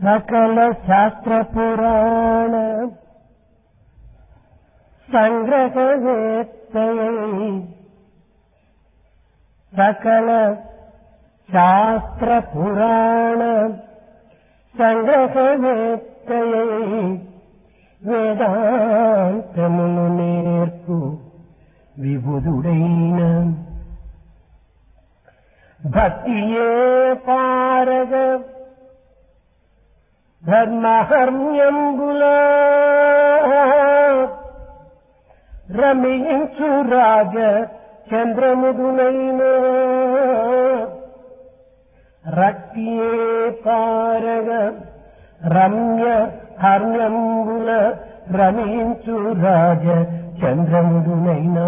సకల శాస్త్ర పురాణ సంగ్రహవేత్తయై సకల శాస్త్ర పురాణ సంగ్రహవేత్తయై వేదాంతమును నేర్పు విబుధుడైన భక్తియే పారగ ధర్మహర్మ్యంబుల రమించు రాజ చంద్రముదునైన రక్తియే పారగ రమ్య హర్మ్యంబుల రమించు రాజ చంద్రముదునైన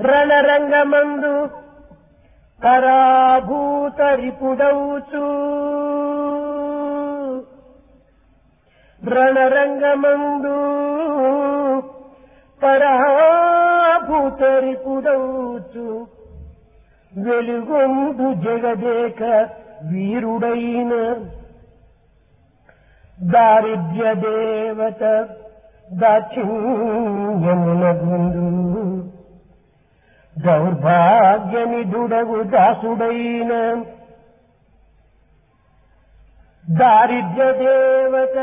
రణరంగమందు పరాభూతరిపుడౌచు రణరంగమందు పరాభూతరిపుడౌచు వెలుగొందు జగదేక వీరుడైన దారిద్ర్య దేవత దాక్షిణ్యమునగుందు దౌర్భాగ్యనిధుడగు దాసుడైన దారిద్ర్య దేవత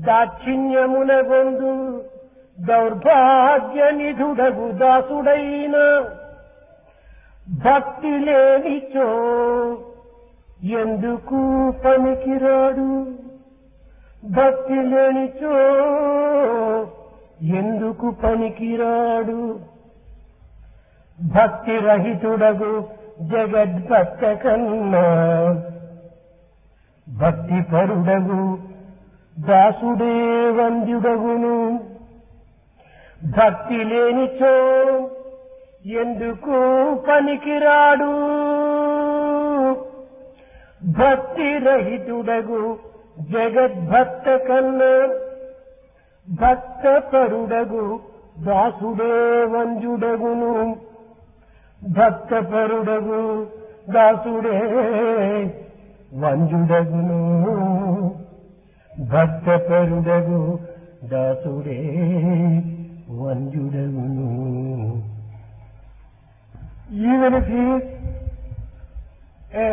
దాక్షిణ్యమునగొందు దౌర్భాగ్యనిధుడగు దాసుడైన భక్తి లేనిచో ఎందుకు పనికిరాడు భక్తి లేనిచో ఎందుకు పనికిరాడు భక్తి రహితుడగు జగద్భక్త కన్నా భక్తి పరుడగు దాసుడే వంద్యుడగును భక్తి లేనిచో ఎందుకు పనికిరాడు భక్తి రహితుడగు జగద్భక్త కన్నా భక్త పరుడగు దాసుడే వంద్యుడగును భక్త పరుడగు దాసుడే వంద్యుడగును భక్త పరుడగు దాసుడే వంద్యుడగును. Even if he is a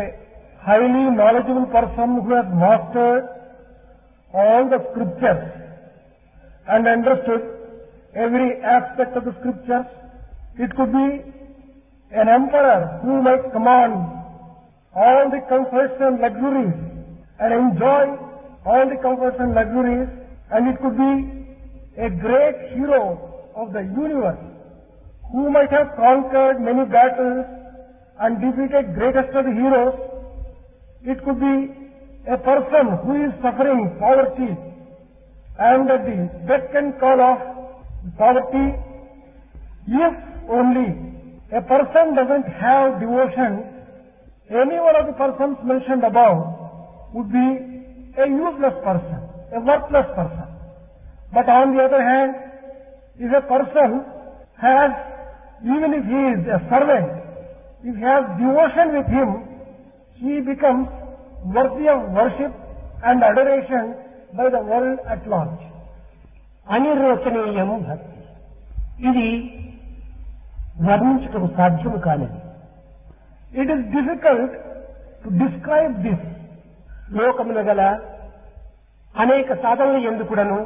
highly knowledgeable person who has mastered all the scriptures and understood every aspect of the scriptures, it could be an emperor who might command all the comforts and luxuries and enjoy all the comforts and luxuries, and it could be a great hero of the universe who might have conquered many battles and defeated greatest of the heroes. It could be a person who is suffering poverty and at the beck and call of poverty. If only a person doesn't have devotion, any one of the persons mentioned above would be a useless person, a worthless person. But on the other hand, if a person has, even if he is a servant, if he has devotion with him, he becomes worthy of worship and adoration by the world at large. అనిర్వచనీయం భక్తి, ఇది వర్ణించటం సాధ్యము కానిది. It is difficult to describe this. లోకమున గల అనేక సాధనలు ఎందుకుడను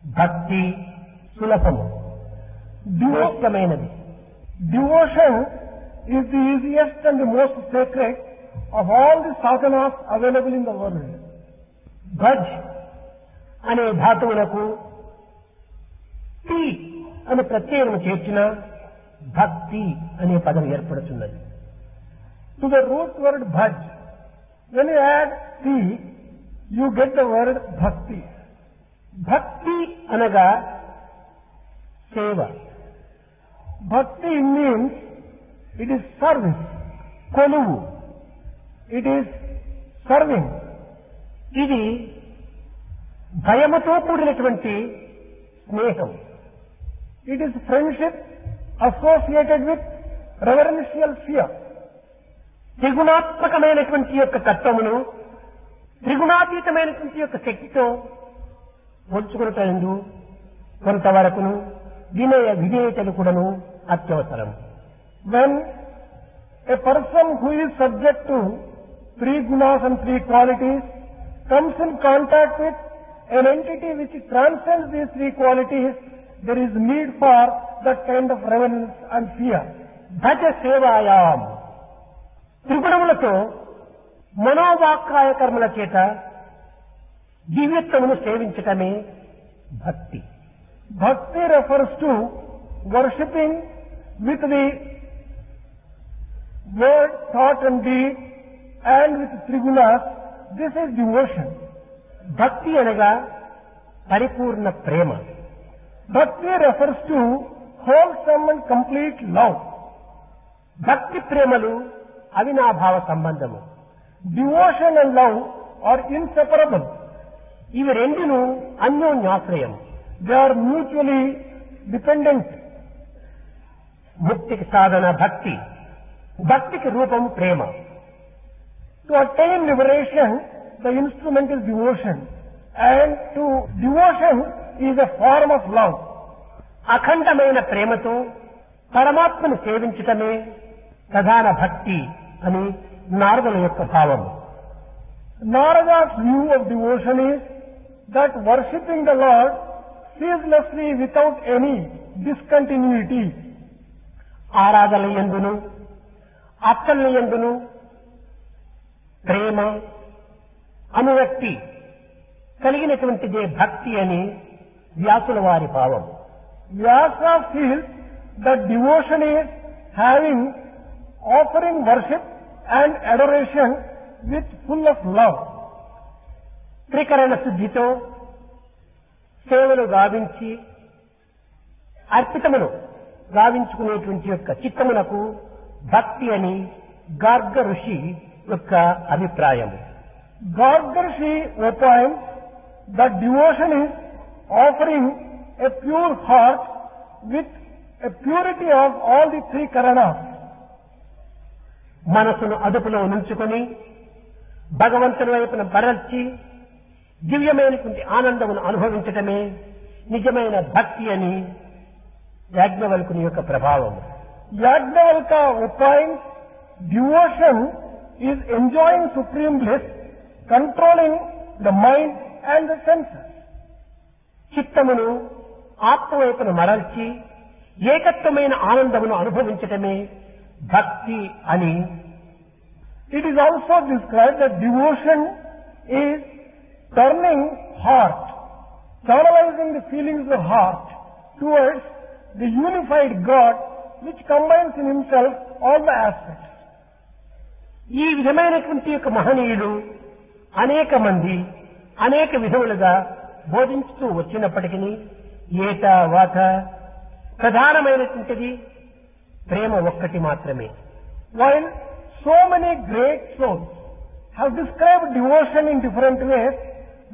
భక్తి సులభము, దివ్యమైనది. Devotion is the easiest and the most sacred of all the sadhanas available in the world. భజ్ అనే ధాతువులకు తి అనే ప్రత్యయము చేర్చిన భక్తి అనే పదం ఏర్పడుతున్నది. To the root word bhaj, when you add ti, you get the word bhakti. భక్తి అనగా సేవ. Bhakti means it is service, కొలువు. it is serving. ఇది భయముతో కూడినటువంటి స్నేహం. It is friendship associated with reverential fear. త్రిగుణాత్మకమైనటువంటి యొక్క తత్వమును త్రిగుణాతీతమైనటువంటి యొక్క శక్తితో పోల్చుకున్నటందు కొంతవరకును వినయ విధేయతలు కూడాను అత్యవసరం. When a person who is subject to three gunas and three qualities comes in contact with an entity which transcends these three qualities, there is need for that kind of reverence and fear. భజ సేవాయాం త్రిగుణములతో మనోవాక్కాయ కర్మల చేత దివ్యత్వమును సేవించటమే భక్తి. Bhakti refers to worshipping with the word, thought and deed and with three gunas. This is devotion. భక్తి అనగా పరిపూర్ణ ప్రేమ. Bhakti refers to wholesome and complete love. భక్తి ప్రేమలు అవినాభావ సంబంధము. Devotion and love are inseparable. ఇవి రెండును అన్యోన్యాశ్రయం. They are mutually dependent. ముక్తికి సాధన భక్తి, భక్తికి రూపం ప్రేమ. To attain liberation, the instrument is devotion, and to devotion is a form of love. అఖండమైన ప్రేమతో పరమాత్మను సేవించటమే ప్రధాన భక్తి అని నారదుల యొక్క భావం. Narada's view of devotion is that worshipping the Lord ceaselessly without any discontinuity. ఆరాధన యందును అర్చన యందును ప్రేమ అనురక్తి కలిగినటువంటిదే భక్తి అని వ్యాసుల వారి భావం. Vyasa feels that devotion is having, offering worship and adoration with full of love. త్రికరణ శుద్ధితో సేవలు గావించి అర్పితమును గావించుకునేటువంటి యొక్క చిత్తమునకు భక్తి అని గార్గ ఋషి యొక్క అభిప్రాయం. Gargarshi opines that devotion is offering a pure heart with a purity of all the three karanas. మనసును అదుపులో ఉంచుకొని భగవంతుని వైపున బరల్చి దివ్యమైనటువంటి ఆనందమును అనుభవించటమే నిజమైన భక్తి అని యాజ్ఞవల్కుని యొక్క ప్రభావం. Yajnavalkya opines devotion is enjoying supreme bliss, controlling the mind and the senses. చిత్తమును ఆత్మ వైపున మరల్చి ఏకత్వమైన ఆనందమును అనుభవించటమే భక్తి అని. It is also described that devotion is turning heart, channelizing the feelings of heart towards the unified God which combines in himself all the aspects. ఈ విధమైనటువంటి యొక్క మహనీయులు అనేక మంది అనేక విధములుగా బోధించుతూ వచ్చినప్పటికీ ఏట వాత ప్రధానమైనటువంటిది ప్రేమ ఒక్కటి మాత్రమే. While so many great souls have described devotion in different ways,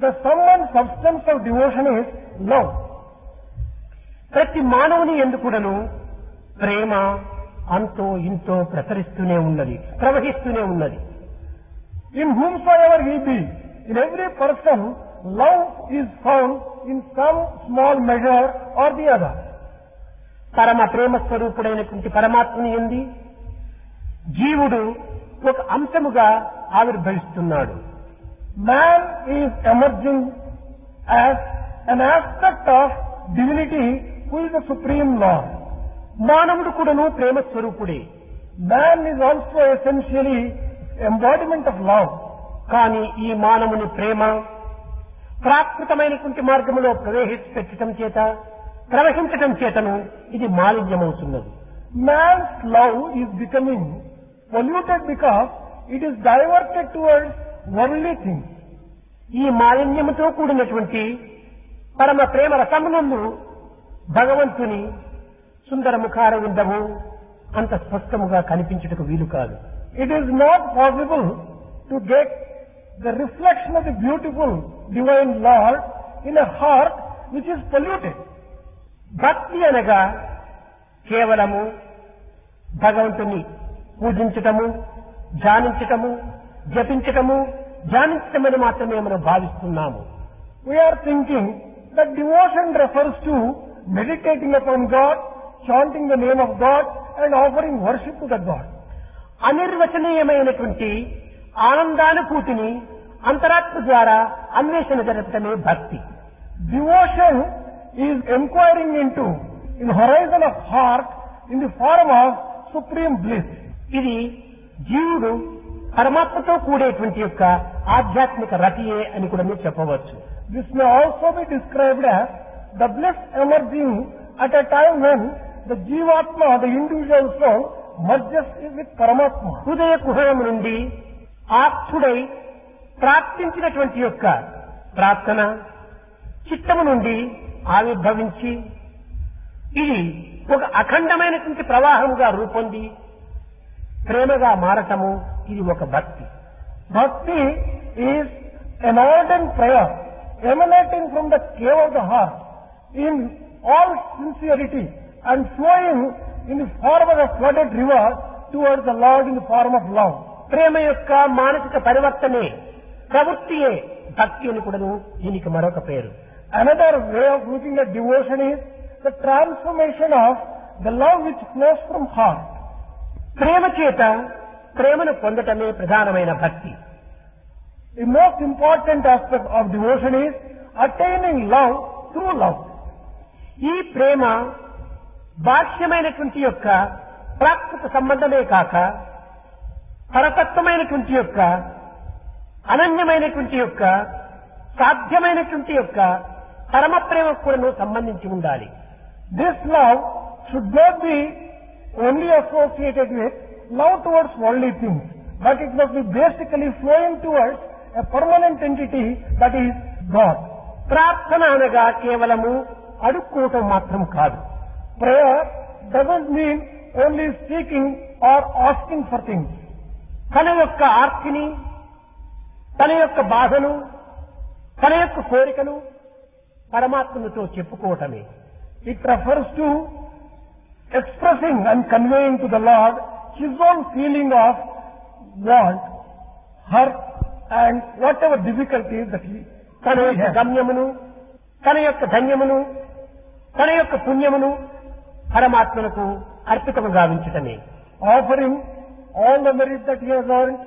the sum and substance of devotion is love. ప్రతి మానవుని ఎందుకుడను ప్రేమ అంతో ఇంతో ప్రసరిస్తూనే ఉన్నది, ప్రవహిస్తూనే ఉన్నది. In whomsoever he be, in every person, love is found in some small measure or the other. పరమ ప్రేమ స్వరూపుడైనటువంటి పరమాత్మని యందు జీవుడు ఒక అంశముగా ఆవిర్భవిస్తున్నాడు. Man is emerging as an aspect of divinity who is the supreme Lord. మానవుడు కూడాను ప్రేమ స్వరూపుడే. Man is also essentially embodiment of love. కానీ ఈ మానవుని ప్రేమ ప్రాకృతమైనటువంటి మార్గములో ప్రవహించటం చేతను ఇది మాలిన్యమవుతున్నది. Man's love is becoming polluted because it is diverted towards worldly things. ఈ మాలిన్యముతో కూడినటువంటి పరమ ప్రేమ రసమునందు భగవంతుని సుందర ముఖారవిందము అంత స్పష్టముగా కనిపించుటకు వీలు కాదు. It is not possible to get the reflection of the beautiful divine Lord in a heart which is polluted. భక్తి అనగా కేవలము భగవంతుని పూజించటము, ధ్యానించటము, జపించటము, ధ్యానించటమని మాత్రమే మనం భావిస్తున్నాము. We are thinking that devotion refers to meditating upon God, chanting the name of God and offering worship to that God. అనిర్వచనీయమైనటువంటి ఆనందానుభూతిని అంతరాత్మ ద్వారా అన్వేషణ జరపటమే భక్తి. Devotion is inquiring into, in horizon of heart, in the form of supreme bliss. ఇది జీవుడు పరమాత్మతో కూడేటువంటి యొక్క ఆధ్యాత్మిక రతియే అని కూడా మీరు చెప్పవచ్చు. This may also be described as the bliss emerging at a time when the Jivatma, the individual soul, merges with Paramatma. హృదయ కుహరం నుండి ఆప్తుడై ప్రార్థించినటువంటి యొక్క ప్రార్థన చిత్తము నుండి ఆవిర్భవించి ఇది ఒక అఖండమైనటువంటి ప్రవాహముగా రూపొంది ప్రేమగా మారటము, ఇది ఒక భక్తి. Bhakti is an ardent prayer emanating from the cave of the heart in all sincerity and flowing in the form of a flooded river towards the Lord in the form of love. ప్రేమ యొక్క మానసిక పరివర్తనే ప్రవృత్తియే భక్తి అని కూడాను దీనికి మరొక పేరు. Another way of looking at devotion is the transformation of the love which flows from heart. ప్రేమ చేత ప్రేమను పొందటమే ప్రధానమైన భక్తి. The most important aspect of devotion is attaining love through love. ఈ ప్రేమ బాహ్యమైనటువంటి యొక్క ప్రాకృత సంబంధమే కాక పరతత్వమైనటువంటి యొక్క అనన్యమైనటువంటి యొక్క సాధ్యమైనటువంటి యొక్క పరమ ప్రేమకు కూడా సంబంధించి ఉండాలి. This love should not be only associated with love towards worldly things, but it must be basically flowing towards a permanent entity, that is God. ప్రార్థన అనగా కేవలము అడుక్కోవటం మాత్రం కాదు. Prayer doesn't mean only seeking or asking for things. తన యొక్క ఆర్తిని, తన యొక్క బాధను, తన యొక్క కోరికను పరమాత్మతో చెప్పుకోవటమే. It refers to expressing and conveying to the Lord His own feeling of want, hurt and whatever difficulties that He తన యొక్క గమ్యమును, తన యొక్క ధన్యమును, తన యొక్క పుణ్యమును పరమాత్మకు అర్పితము గావించటమే. offering all the merit that he has earned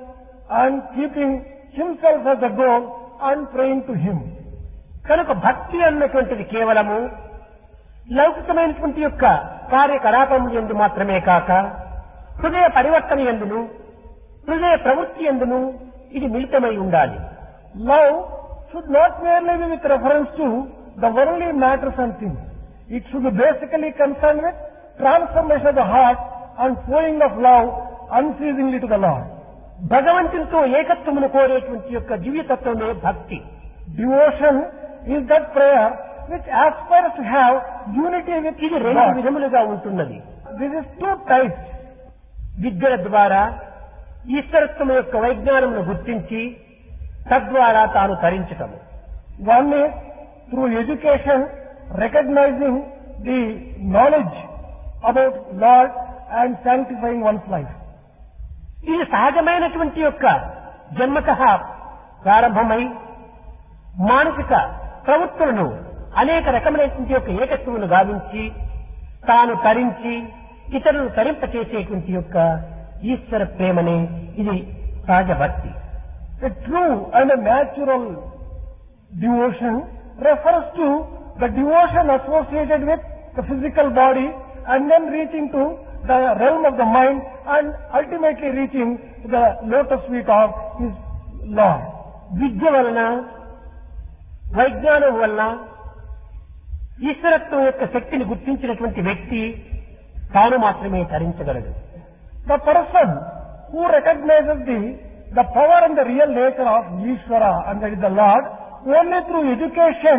and keeping himself as the goal and praying to Him. కనుక భక్తి అన్నటువంటిది కేవలము లౌకికమైనటువంటి యొక్క కార్యకలాపములు యందు మాత్రమే కాక హృదయ పరివర్తన యందును, హృదయ ప్రవృత్తి యందును ఇది మిళితమై ఉండాలి. Love should not merely be with reference to the worldly matters and things. It should be basically concerned with transformation of the heart and flowing of love unceasingly to the Lord. భగవంతునితో ఏకత్వమును కోరేటువంటి యొక్క దివ్యతత్వమే భక్తి. Devotion is that prayer which aspires to have unity with ఇది రెండు God. విధములుగా ఉంటున్నది. This is two types. విద్యల ద్వారా ఈశ్వరత్వం యొక్క వైజ్ఞానమును గుర్తించి తద్వారా తాను తరించటము. One is through education, recognizing the knowledge about Lord and sanctifying one's life. ఇది సహజమైనటువంటి యొక్క జన్మతః ప్రారంభమై మానసిక ప్రవృత్తులను అనేక రకమైనటువంటి యొక్క ఏకత్వమును గావించి తాను తరించి ఇతరులను తరింపచేసేటువంటి యొక్క ఈశ్వర ప్రేమనే ఇది సహజ భక్తి. A true and a natural devotion refers to the devotion associated with the physical body and then reaching to the realm of the mind and ultimately reaching to the lotus feet of his Lord. విద్య వలన, వైజ్ఞానం వలన ఈశ్వరత్వం యొక్క శక్తిని గుర్తించినటువంటి వ్యక్తి తాను మాత్రమే తరించగలడు. The person who recognizes the power and the real nature of Ishvara, and that is the Lord, only through education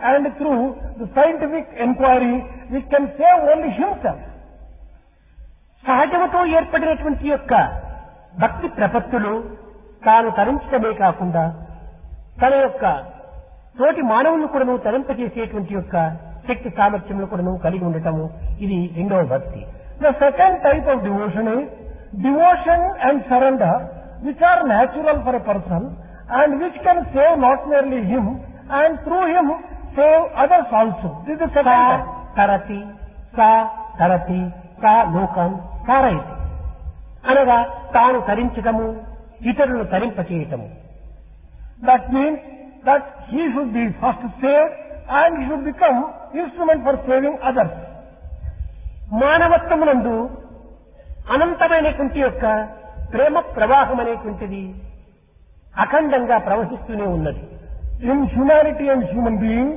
and through the scientific inquiry, which can save only himself. సహజముతో ఏర్పడినటువంటి యొక్క భక్తి ప్రపత్తులు తాను తరించడమే కాకుండా తన యొక్క తోటి మానవులను కూడా తరింపజేసేటువంటి యొక్క శక్తి సామర్థ్యములు కూడా కలిగి ఉండటము, ఇది రెండవ భక్తి. The second type of devotion is devotion and surrender which are natural for a person and which can save not merely him and through him save others also. This is the second type. తరతి సా తరతి సా లోకం కారయతి అనగా తాను తరించటము ఇతరులను తరింపచేయటము. That means that he should be first saved and he should become instrument for saving others. మానవత్వమునందు అనంతమైనటువంటి యొక్క ప్రేమ ప్రవాహం అనేటువంటిది అఖండంగా ప్రవహిస్తూనే ఉన్నది. In humanity and human beings,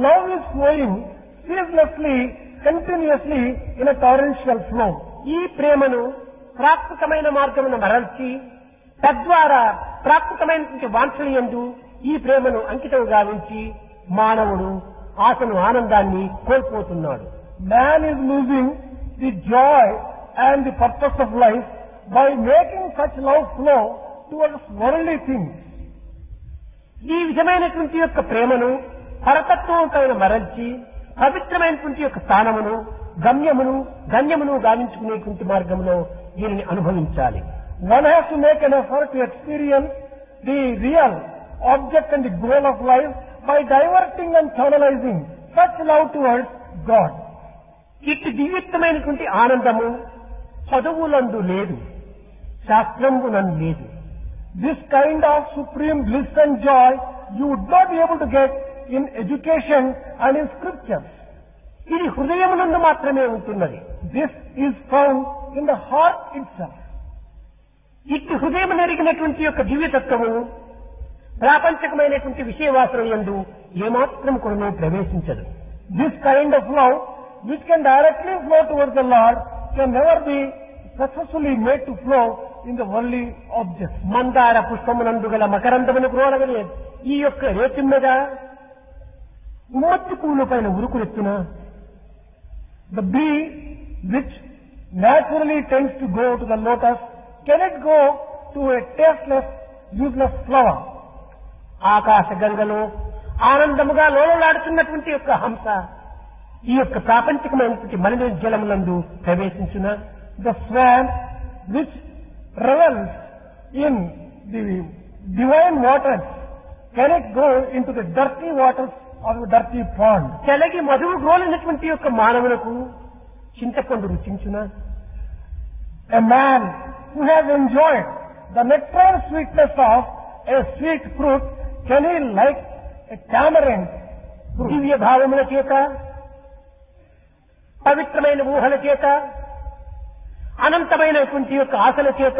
love is flowing ceaselessly, continuously in a torrential flow. ఈ ప్రేమను ప్రాకృతమైన మార్గమును మరల్చి తద్వారా ప్రాకృతమైనటువంటి వాంఛనయందు ఈ ప్రేమను అంకితం గావించి మానవుడు ఆశను ఆనందాన్ని కోల్పోతున్నాడు. Man is losing the joy and the purpose of life by making such love flow towards worldly things. ఈ విధమైనటువంటి యొక్క ప్రేమను పరతత్వం పైన మరల్చి పవిత్రమైనటువంటి యొక్క స్థానమును గమ్యమును గావించుకునేటువంటి మార్గంలో దీనిని అనుభవించాలి. One has to make an effort to experience the real object and the goal of life by diverting and channelizing such love towards God. ఇట్టి దివ్యత్వమైనటువంటి ఆనందము చదువులందు లేదు, శాస్త్రమునందు లేదు. This kind of supreme bliss and joy you would not be able to get in education and in scriptures. ఇది హృదయమునందు మాత్రమే ఉంటున్నది. This is found in the heart itself. ఇట్టి హృదయం నెరిగినటువంటి యొక్క దివ్యతత్వము ప్రాపంచకమైనటువంటి విషయవాసన యందు ఏమాత్రం కూడా ప్రవేశించదు. This kind of love which can directly flow towards the Lord can never be successfully made to flow in the worldly objects. మందార పుష్పమునందు గల మకరందమును గ్రోలగలే ఈ యొక్క రేతిమ్మగా ఉమ్మత్తి పూల పైన ఉరుకులెత్తున The bee which naturally tends to go to the lotus, can it go to a tasteless, useless flower? ఆకాశ గంగలో ఆనందముగా లోలలాడుతున్నటువంటి యొక్క హంస ఈ యొక్క ప్రాపంచికమైనటువంటి మలిన జలములందు ప్రవేశించిన The swan which revels in the divine waters, can it go into the dirty waters of a dirty pond? చెలగి మధువు గ్రోలినటువంటి యొక్క మానవులకు చింతపండు రుచించున A man who has enjoyed the nectar sweetness of a sweet fruit, can he like a tamarind fruit? దివ్య భావముల చేత పవిత్రమైన ఊహల చేత అనంతమైనటువంటి యొక్క ఆశల చేత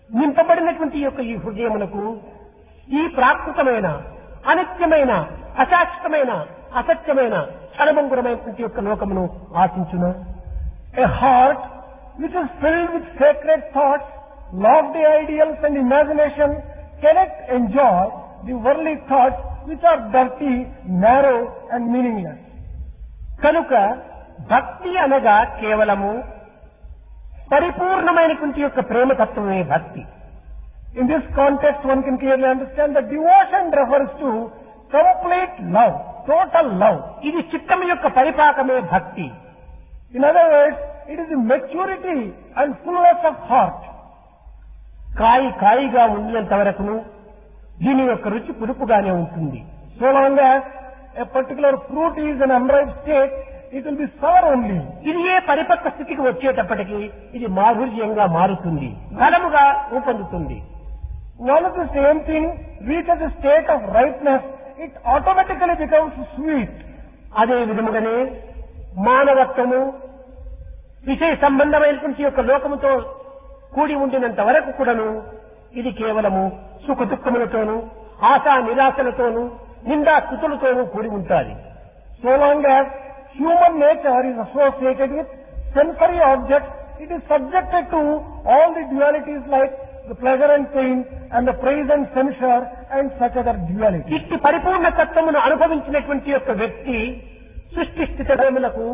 నింపబడినటువంటి యొక్క ఈ హృదయములకు ఈ ప్రాకృతమైన అనిత్యమైన అశాశ్వతమైన అసత్యమైన క్షణభంగురమైనటువంటి యొక్క లోకమును ఆశించున A heart which is filled with sacred thoughts, lofty ideals and imagination, cannot enjoy the worldly thoughts which are dirty, narrow and meaningless. కనుక భక్తి అనగా కేవలము పరిపూర్ణమైనటువంటి యొక్క ప్రేమతత్వమే భక్తి. In this context, one can clearly understand that devotion refers to complete love, total love. ఇది చిత్తం యొక్క పరిపాకమే భక్తి. In other words, it is the maturity and fullness of heart. కాయిగా ఉన్నంత వరకును దీని యొక్క రుచి పులుపుగానే ఉంటుంది. So long as a particular fruit is in unripe state, it will be sour only. ఇది ఏ పరిపక్వ స్థితికి వచ్చేటప్పటికి ఇది మాధుర్యంగా మారుతుంది, ఫలముగా రూపొందుతుంది. One of the same thing reaches a state of ripeness, it automatically becomes sweet. అదే విధముగానే మానవత్వము విషయ సంబంధమైనటువంటి యొక్క లోకముతో కూడి ఉండినంత వరకు కూడాను ఇది కేవలము సుఖ దుఃఖములతోనూ ఆశా నిరాశలతోనూ నిందా స్థుతులతోనూ కూడి ఉంటుంది. So long as human nature is associated with sensory objects, it is subjected to all the dualities like the pleasure and pain and the praise and censure and such other dualities. ఇట్టి పరిపూర్ణ తత్వమును అనుభవించినటువంటి యొక్క వ్యక్తి సృష్టి స్థితిములకు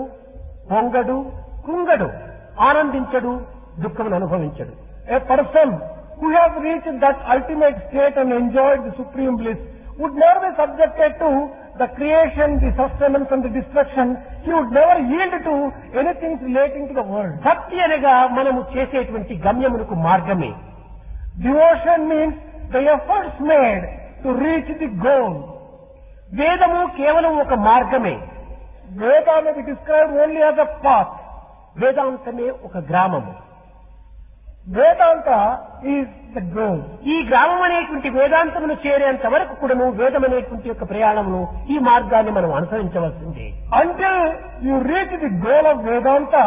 పొంగడు, కుంగడు, ఆనందించడు, దుఃఖమును అనుభవించడు. A person who has reached that ultimate state and enjoyed the supreme bliss would never be subjected to the creation, the sustenance and the destruction. He would never yield to anything relating to the world. భక్తి అనగా మనము చేసేటువంటి గమ్యమునకు మార్గమే. Devotion means the efforts made to reach the goal. వేదము కేవలం ఒక మార్గమే. Veda may be described only as a path. వేదాంతమే ఒక గ్రామము. Vedanta is the goal. ఈ గ్రామం అనేటువంటి వేదాంతమును చేరేంత వరకు కూడాను వేదం అనేటువంటి యొక్క ప్రయాణమును ఈ మార్గాన్ని మనం అనుసరించవలసిందే. Until you reach the goal of Vedanta,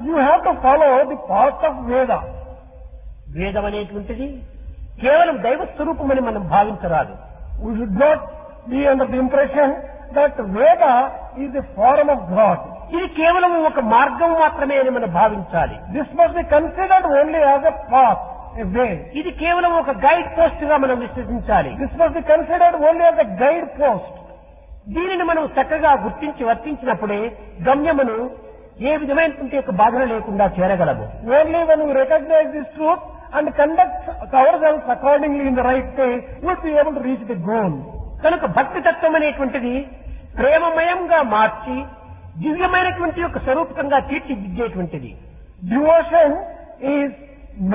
you have to follow the path of Veda. వేదం అనేటువంటిది కేవలం దైవ స్వరూపమని మనం భావించరాదు. We should not be under the impression that Veda is the form of God. ఇది కేవలం ఒక మార్గం మాత్రమే అని మనం భావించాలి. This must be considered only as a path, a way. ఇది కేవలం ఒక గైడ్ పోస్ట్ గా మనం విశ్వసించాలి. This must be considered only as a guide post. దీనిని మనం చక్కగా గుర్తించి వర్తించినప్పుడే గమ్యమును ఏ విధమైనటువంటి యొక్క బాధలు లేకుండా చేరగలము. Only when we recognize this truth and conduct ourselves accordingly in the right way, we will be able to reach the goal. కనుక భక్తి తత్వం అనేటువంటిది ప్రేమమయంగా మార్చి దివ్యమైనటువంటి యొక్క స్వరూపకంగా తీర్చిదిద్దేటువంటిది. Devotion is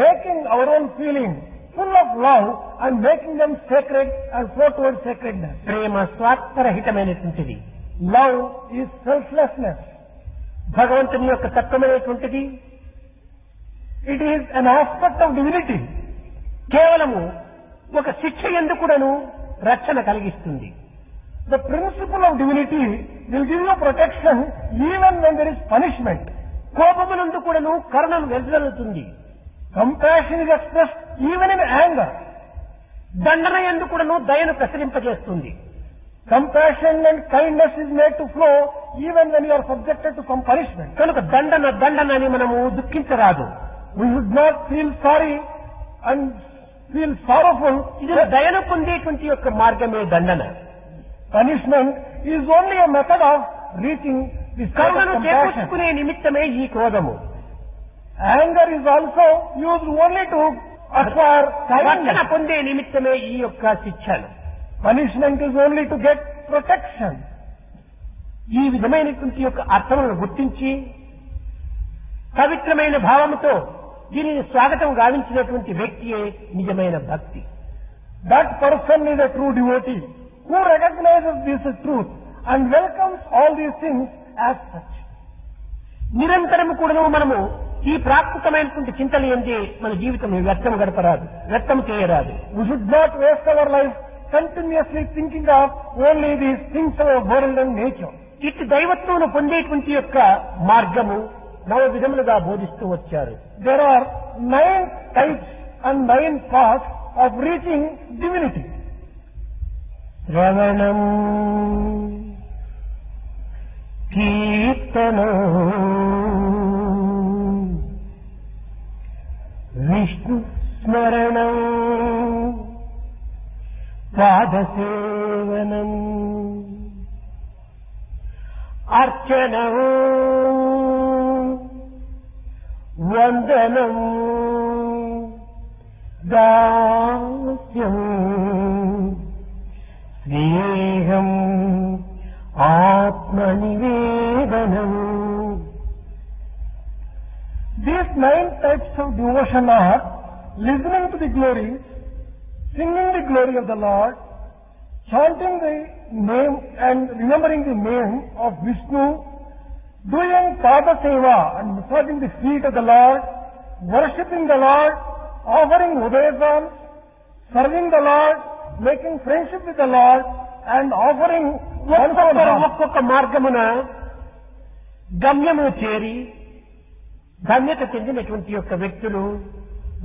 making our own feelings full of love and making them sacred and flow towards sacredness. Prema స్వార్థరహితమైనటువంటిది. Love is selflessness. భగవంతుని యొక్క తత్వమైనటువంటిది It is an aspect of divinity. కేవలము ఒక శిక్ష ఎందుకుడను రక్షణ కలిగిస్తుంది. The principle of divinity will give you protection even when there is punishment. కోపమునందు కూడాను కరుణను వెదజల్లుతుంది. Compassion is expressed even in anger. దండన యందు కూడాను దయను ప్రసరింపజేస్తుంది. Compassion and kindness is made to flow even when you are subjected to some punishment. కనుక దండన అని మనము దుఃఖించరాదు. We should not feel sorry and feel sorrowful. ఇది దయను పొందేటువంటి యొక్క మార్గమే దండన. Punishment is only a method of reaching the state of కరుణను compassion. చేకూర్చుకునే నిమిత్తమే ఈ క్రోధము. Anger is also used only to acquire రక్షణ kindness. పొందే నిమిత్తమే ఈ యొక్క శిక్షను. Punishment is only to get protection. ఈ విధమైనటువంటి యొక్క అర్థములను గుర్తించి పవిత్రమైన భావముతో దీనిని స్వాగతం గావించినటువంటి వ్యక్తియే నిజమైన భక్తి. That person is a true devotee who recognizes this truth and welcomes all these things as such. నిరంతరము కూడాను మనము ఈ ప్రాకృతమైనటువంటి చింతలు ఎందే మన జీవితం వ్యర్థం గడపరాదు, వ్యర్థం చేయరాదు. We should not waste our life continuously thinking of only these things of our world and nature. ఇట్టి దైవత్వమును పొందేటువంటి యొక్క మార్గము 9 విధములుగా బోధిస్తూ వచ్చారు. There are 9 types and 9 paths of reaching divinity. శ్రవణం, కీర్తనం, విష్ణు స్మరణం, పాదసేవనం, అర్చనం, వందనం, దాస్యం, స్నేహం, ఆత్మనివేదనం. These 9 types of devotion are listening to the glories, singing the glory of the Lord, chanting the name and remembering the name of Vishnu, doing Pada Seva and massaging the feet of the Lord, worshipping the Lord, offering Udayasams, serving the Lord, making friendship with the Lord, and offering ఒక్కొక్క మార్గమున గమ్యమును చేరి ధన్యత చెందినటువంటి యొక్క వ్యక్తులు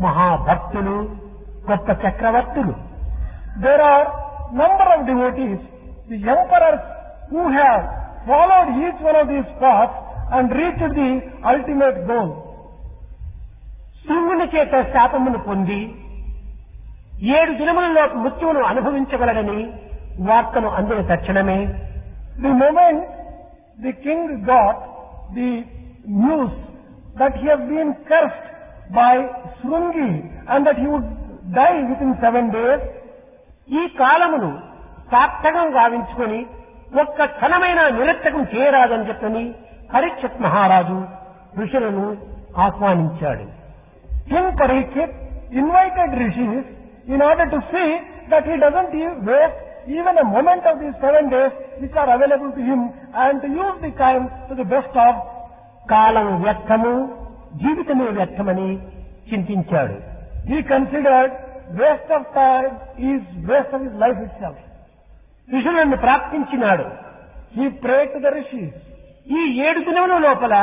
మహాభక్తులు, గొప్ప చక్రవర్తులు. There are number of devotees, the emperors who have followed each one of these paths and reached the ultimate goal. శివుని చేత శాపమును పొంది 7 దినములలో మృత్యువును అనుభవించగలడని వార్తను అందిన తక్షణమే The moment the king got the news that he has been cursed by Srungi and that he would die within 7 days, ఈ కాలమును సార్థకం గావించుకొని ఒక్క క్షణమైన నిరర్థకం చేయరాదని చెప్పని పరీక్షిత్ మహారాజు ఋషులను ఆహ్వానించాడు. King Parikshit invited rishis in order to see that he doesn't waste even a moment of these 7 days which are available to him, and to use the time to the best of. కాలం వ్యర్థము, జీవితమే వ్యర్థమని చింతించాడు. He considered waste of time is waste of his life itself. ఋషులను ప్రార్థించినాడు. He prayed to the rishis. ఈ 7 దినముల లోపల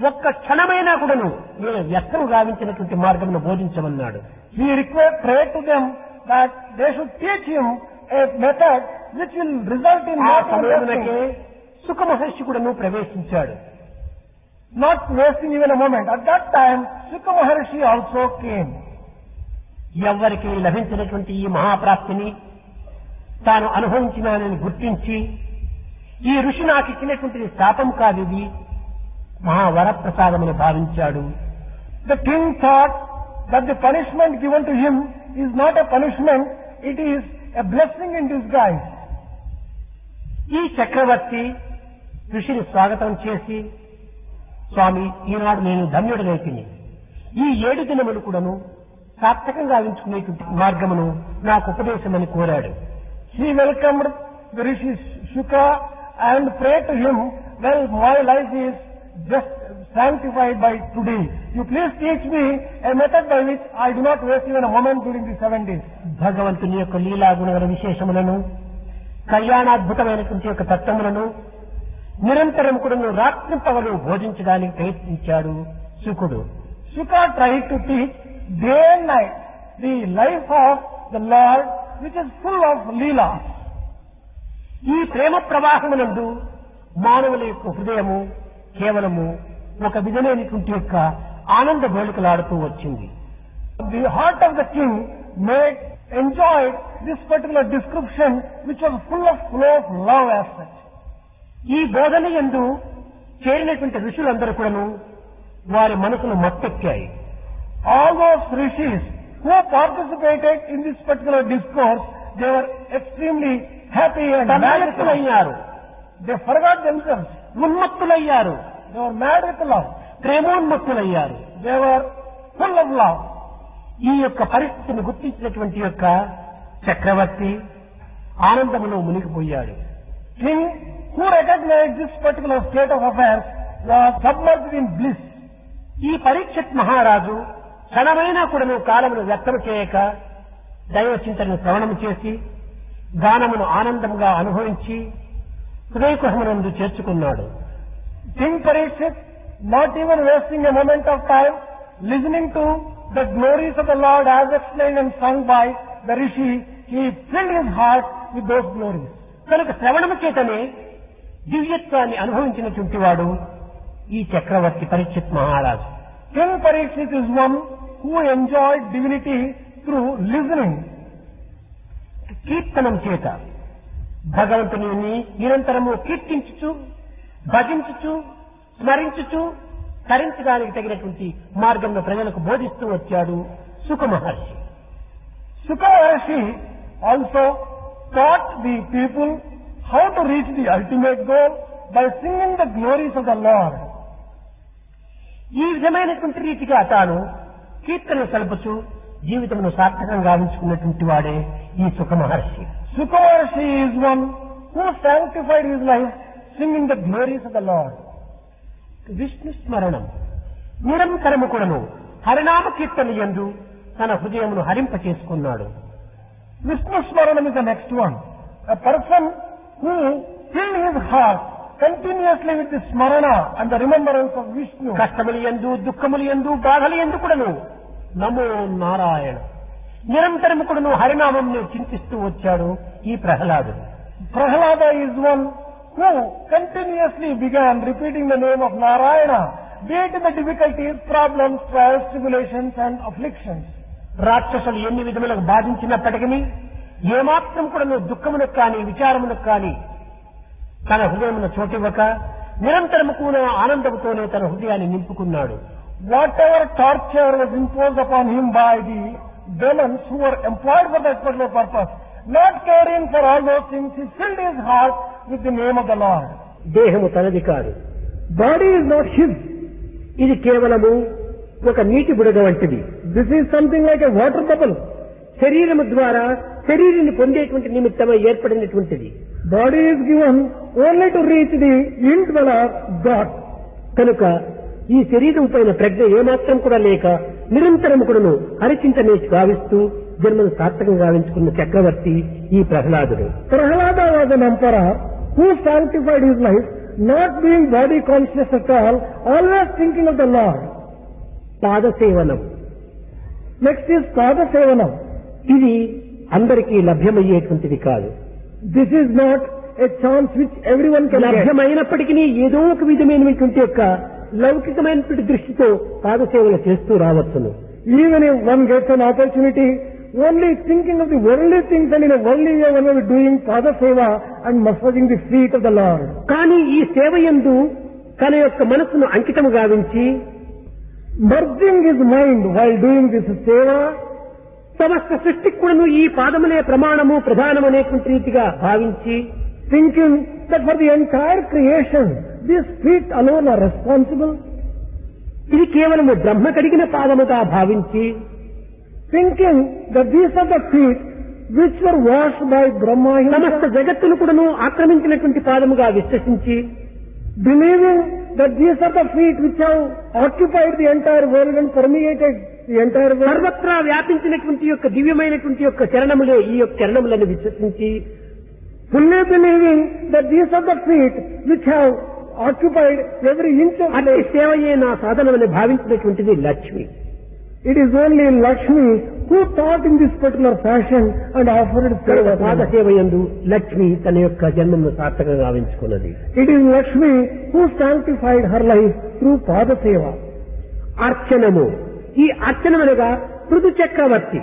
ఒక్క క్షణమైనా కూడాను నేను వ్యర్థము గావించినటువంటి మార్గమును బోధించమన్నాడు. He prayed to them that they should teach him a method which will result in ఆ not సమయమునకే wasting, సుఖ మహర్షి కూడాను ప్రవేశించాడు. not wasting even a moment. At that time, Sukha Maharshi also came. ఎవ్వరికి లభించినటువంటి ఈ మహాప్రాప్తిని తాను అనుభవించినానని గుర్తించి, ఈ ఋషి నాకు ఇచ్చినటువంటి శాపం కాదు, ఇది మహావరప్రసాదమని భావించాడు. The king thought that the punishment given to him is not a punishment, it is a blessing in disguise. ఈ చక్రవర్తి ఋషిని స్వాగతం చేసి, స్వామి, ఈనాడు నేను ధన్యుడనైతిని. ఈ 7 దినములు కూడాను సార్థకంగా గావించుకునేటువంటి మార్గమును నాకు ఉపదేశమని కోరాడు. He welcomed the rishi Shuka and prayed to him, well, my life is just sanctified by today. You please teach me a method by which I do not waste even a moment during the 7 days. భగవంతుని యొక్క లీలా గుణగణ విశేషములను, కళ్యాణాద్భుతమైనటువంటి యొక్క తత్వములను నిరంతరం కూడాను రాత్రింపగలు బోధించడానికి ప్రయత్నించాడు శుకుడు. Shuka tried to teach day and night the life of the Lord, which is full of leela. ఈ ప్రేమ ప్రవాహమునందు మానవుల యొక్క హృదయము కేవలము ఒక విధమైనటువంటి యొక్క ఆనంద వేడుకలాడుతూ వచ్చింది. The heart of the king enjoyed this particular description, which was full of flow of love as such. ఈ బోధన యందు చేరినటువంటి ఋషులందరూ కూడాను వారి మనసును మత్తెక్కాయి. All those rishis who participated in this particular discourse, they were extremely happy and తన్మయత్తులయ్యారు, they forgot themselves. ఉన్మత్తులయ్యారు, They were mad with love. ప్రేమోన్మత్తులయ్యారు. They were full of love. ఈ యొక్క పరిస్థితిని గుర్తించినటువంటి యొక్క చక్రవర్తి ఆనందములో మునిగిపోయాడు. King who recognized this particular state of affairs was submerged in bliss. ఈ పరీక్షిత్ మహారాజు క్షణమైనా కూడాను కాలమును వ్యక్తం చేయక దైవ చింతనను శ్రవణము చేసి గానమును ఆనందంగా అనుభవించి హృదయకుహమునందు చేర్చుకున్నాడు. King Parikshit, not even wasting a moment of time, listening to the glories of the Lord as explained and sung by the rishi, he filled his heart with those glories. కనుక శ్రవణము చేతనే దివ్యత్వాన్ని అనుభవించినటువంటి వాడు ఈ చక్రవర్తి పరీక్షిత్ మహారాజు. King Parikshit is one who enjoyed divinity through listening. కీర్తనం చేత భగవంతుని నిరంతరము కీర్తించుచు, భజించుచు, స్మరించుచు తరించడానికి తగినటువంటి మార్గంలో ప్రజలకు బోధిస్తూ వచ్చాడు సుఖ మహర్షి. Sukha Maharshi also taught the people how to reach the ultimate goal by singing the glories of the Lord. ఈ విధమైనటువంటి రీతిగా తాను కీర్తనలు సలుపుచు జీవితమును సార్థకంగా గావించుకున్నటువంటి వాడే ఈ సుఖ మహర్షి. Sukha Maharshi is one who sanctified his life singing the glories of the Lord. Vishnu స్మరణం నిరంతరము కూడాను హరినామ కీర్తన యందు తన హృదయమును హరింప చేసుకున్నాడు. Vishnu Smaranam is the next one. A person who filled his heart continuously with the smarana and the remembrance of Vishnu. కష్టములు యందు, దుఃఖములు యందు, బాధలు యందు కూడాను నమో నారాయణ నిరంతరము కూడాను హరినామంను చింతిస్తూ వచ్చాడు ఈ ప్రహ్లాదుడు. Prahlada is one who continuously began repeating the name of Narayana, be it in the difficulties, problems, trials, tribulations and afflictions. రాక్షసులు ఎన్ని విధములకు బాధించినప్పటికీ ఏమాత్రం కూడాను దుఃఖమునకు కానీ విచారమునకు కానీ తన హృదయమున చోటివ్వక నిరంతరము కూడా ఆనందముతోనే తన హృదయాన్ని నింపుకున్నాడు. Whatever torture was imposed upon him by the demons who were employed for that particular purpose, not caring for all those things, he filled his heart with the name of the Lord. దేహము తనది కాదు, Body is not his. ఇది కేవలము ఒక నీటి బుడగ వంటిది. This is something like a water bubble. శరీరము ద్వారా శరీరాన్ని పొందేటువంటి నిమిత్తమై ఏర్పడినటువంటిది. Body is given only to reach the indweller God. కనుక ఈ శరీరం పైన ప్రజ్ఞ ఏమాత్రం కూడా లేక నిరంతరం కూడాను హరిచింతనే గావిస్తూ జన్మను సార్థకంగా గావించుకున్న చక్రవర్తి ఈ ప్రహ్లాదుడు. Prahlada was an emperor who sanctified his life, not being body conscious at all, always thinking of the Lord. పాదసేవనం. Next is Padasevanam. ఇది అందరికీ లభ్యమయ్యేటువంటిది కాదు. This is not a chance which everyone can get. లభ్యమైనప్పటికీ ఏదో ఒక విధమైనటువంటి యొక్క లౌకికమైనటువంటి దృష్టితో పాదసేవలు చేస్తూ రావచ్చును. Even if one gets an opportunity, only thinking of the worldly things and in a worldly way one will be doing Padaseva and massaging the feet of the Lord. కానీ ఈ సేవ యందు తన యొక్క మనసును అంకితము గావించి Merging his mind while doing this seva, సమస్త సృష్టికి కూడాను ఈ పాదములే ప్రమాణము ప్రధానము అనేటువంటి రీతిగా భావించి thinking that for the entire creation, these feet alone are responsible, ఇది కేవలము బ్రహ్మ కడిగిన పాదముగా భావించి thinking that these are the feet which were washed by Brahma సమస్త himself, జగత్తును కూడాను ఆక్రమించినటువంటి పాదముగా విశ్వసించి believing that these are the feet which have occupied the entire world and permeated the entire world, సర్వత్రా వ్యాపించినటువంటి యొక్క దివ్యమైనటువంటి యొక్క చరణములే ఈ యొక్క చరణములను విశ్వసించి fully believing that these are the feet which have occupied every inch of అట్టి place. సేవయే నా సాధనమని భావించినటువంటిది Lakshmi. It is only Lakshmi who thought in this particular fashion and offered seva. పాదసేవ యందు లక్ష్మి తన యొక్క జన్మను సార్థకంగా గావించుకున్నది. It is Lakshmi who sanctified her life through Padaseva. అర్చనము. ఈ అర్చనమనగా పృథు చక్రవర్తి.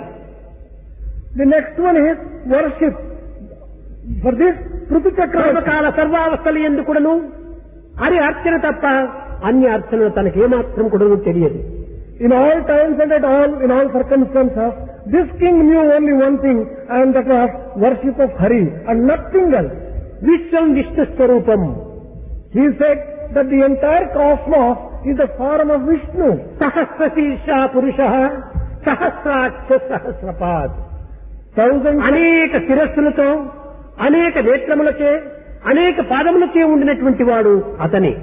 The next one is worship. For this, Prithu Chakravarti, సర్వకాల సర్వావస్థల యందు కూడాను హరి అర్చన తప్ప అన్ని అర్చనలు తనకి ఏమాత్రం కూడాను తెలియదు. in all times and at all, in all circumstances, this king knew only one thing, and that was worship of Hari and nothing else. విశ్వం విష్ణు స్వరూపం. He said that the entire cosmos is the form of Vishnu. సహస్రశీర్ష పురుష సహస్రాక్ష సహస్రపాద్. Thousands అనేక శిరస్సులతో అనేక నేత్రములచే అనేక పాదములచే ఉండినటువంటి వాడు అతనే.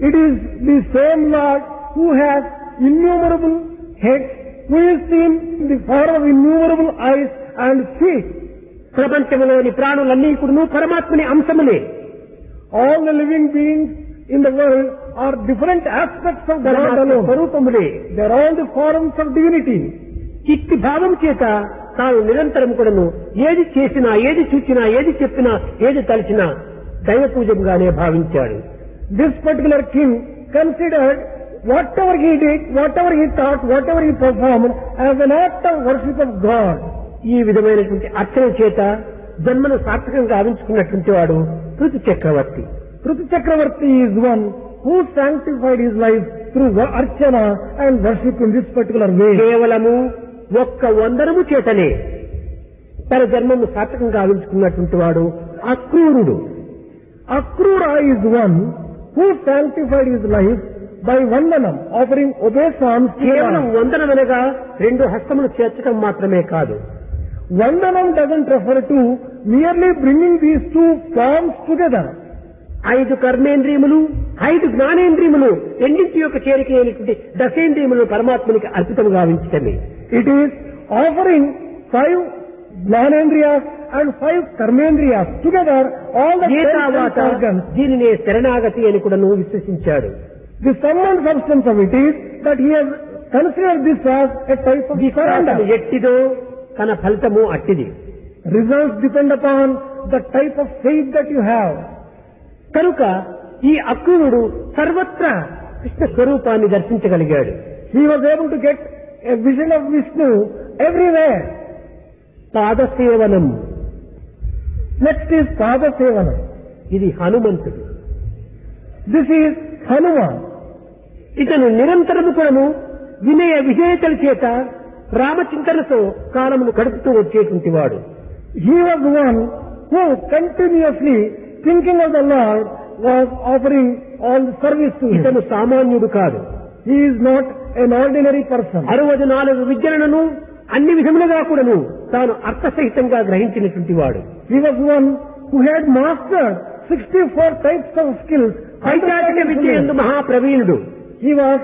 It is the same Lord who has innumerable heads, who is seen in the form of innumerable eyes and feet. ప్రపంచంలోని ప్రాణులన్నీ కూడా పరమాత్మని అంశములే. All the living beings in the world are different aspects of God పరమాత్మ alone. స్వరూపములే. They are all the forms of divinity. ఇట్టి భావం చేత తాను నిరంతరం కూడాను ఏది చేసినా ఏది చూచినా ఏది చెప్పినా ఏది తలచినా దైవ పూజంగానే భావించాడు. This particular king considered whatever he did, whatever he thought, whatever he performed as an act of worship of God. ఈ విధమైనటువంటి అర్చన చేత జన్మను సార్థకంగా గావించుకున్నటువంటి వాడు పృథు చక్రవర్తి. Prithu Chakravarti is one who sanctified his life through archana and worship in this particular way. కేవలము ఒక్క వందనము చేతనే తన జన్మను సార్థకంగా గావించుకున్నటువంటి వాడు అక్రూరుడు. Akrura is one who sanctified his life by vandanam, offering obeisance to కేవలం God. వందనమనగా రెండు హస్తములు చేర్చడం మాత్రమే కాదు. Vandanam doesn't refer to merely bringing these two palms together. 5 కర్మేంద్రియములు 5 జ్ఞానేంద్రియములు రెండింటి యొక్క చేరిక అయినటువంటి దశేంద్రియములు పరమాత్మనికి అర్పితం గావించటమే. It is offering 5 Jnanendriyas and 5 Karmendriyas together, all the ఏ 10 తర్వాత organs. దీనినే శరణాగతి అని కూడా విశ్వసించాడు. The sum and substance of it is that he has considered this as a type of విశ్వాసము surrender. ఎట్టిదో తన ఫలితము అట్టిది. Results depend upon the type of faith that you have. కనుక ఈ అక్రూరుడు సర్వత్రా కృష్ణ స్వరూపాన్ని దర్శించగలిగాడు. He was able to get a vision of Vishnu everywhere. పాదసేవనం. Next is Padasevana. ఇది హనుమంతుడు. This is Hanuman. ఇతను నిరంతరము కూడాను వినయ విజేతల చేత రామచింతనతో కాలమును గడుపుతూ వచ్చేటువంటి వాడు. He was one who continuously thinking of the Lord was offering all the service to him. ఇతను సామాన్యుడు కాదు. He is not an ordinary person. 64 విద్యలను అన్ని విధములుగా కూడాను తాను అర్థసహితంగా గ్రహించినటువంటి వాడు. He was one who had mastered 64 types of skills. వైచారిక విద్య యందు మహాప్రవీణుడు. He was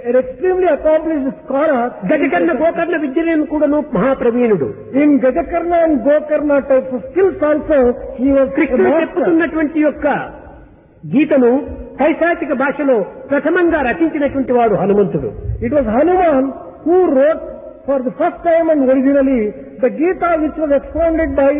an extremely accomplished scholar. గజకర్ణ Gokarna విద్యలను కూడాను మహాప్రవీణుడు. In Gajakarna and Gokarna types of skills also, he was a కృష్ణుడు master. చెప్పుతున్నటువంటి యొక్క గీతను పైశాచిక భాషలో ప్రథమంగా రచించినటువంటి వాడు హనుమంతుడు. It was Hanuman who wrote for the first time and originally the Gita, which was expounded by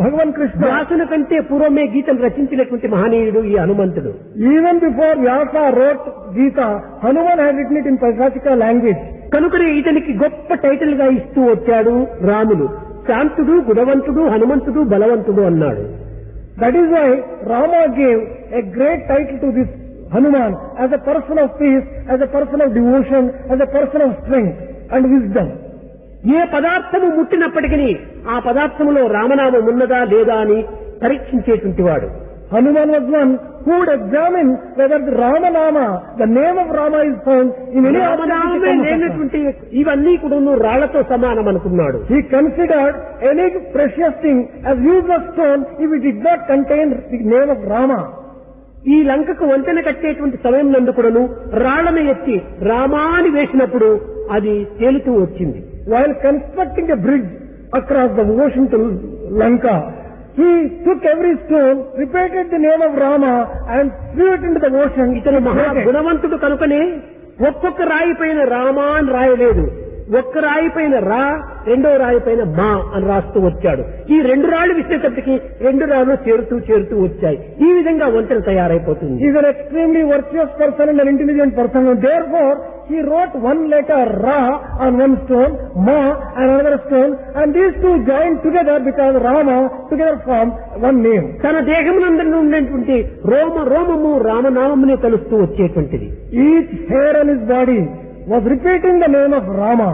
Bhagavan Krishna. వ్యాసుని కంటే పూర్వమే గీతను రచించినటువంటి మహనీయుడు ఈ హనుమంతుడు. Even before Vyasa wrote Gita, Hanuman had written it in Paisachika language. కనుకనే ఇతనికి గొప్ప టైటిల్ గా ఇస్తూ వచ్చాడు రాములు. శాంతుడు, గుణవంతుడు, హనుమంతుడు, బలవంతుడు అన్నాడు. That is why Rama gave a great title to this Hanuman as a person of peace, as a person of devotion, as a person of strength and wisdom. ఏ పదార్థము ముట్టినప్పటికీ ఆ పదార్థములో రామనామం ఉన్నదా లేదా అని పరీక్షించేటువంటి వాడు. Hanuman was one who would examine whether the Ramanama, the name of Rama, is found in any రామనామమే లేనటువంటి ఇవన్నీ కూడా రాళ్లతో సమానం అనుకున్నాడు. He considered any precious thing as useless stone if it did not contain the name of Rama. ఈ లంకకు వంతెన కట్టేటువంటి సమయం నందు కూడాను రాళ్లను ఎత్తి రామాని వేసినప్పుడు అది తేలుతూ వచ్చింది. While constructing a bridge across the ocean to Lanka, he took every stone, repeated the name of Rama and threw it into the ocean. ఇతను మహా గుణవంతుడు కనుకనే ఒక్కొక్క రాయి పైన రామా అని రాయలేదు. ఒక్క రాయి పైన రా, రెండో రాయి పైన మా అని రాస్తూ వచ్చాడు. ఈ రెండు రాళ్లు విసిరేటప్పటికి రెండు రాళ్లు చేరుతూ వచ్చాయి. ఈ విధంగా వంతెన తయారైపోతుంది. He is an extremely virtuous person and an intelligent person. And therefore, he wrote one letter Ra on one stone, Ma on another stone, and these two joined together because Rama together form one name. తన దేహమునందరిలో ఉన్నటువంటి రోమము రామనామమునే కలుస్తూ వచ్చేటువంటిది. Each hair on his body was repeating the name of Rama.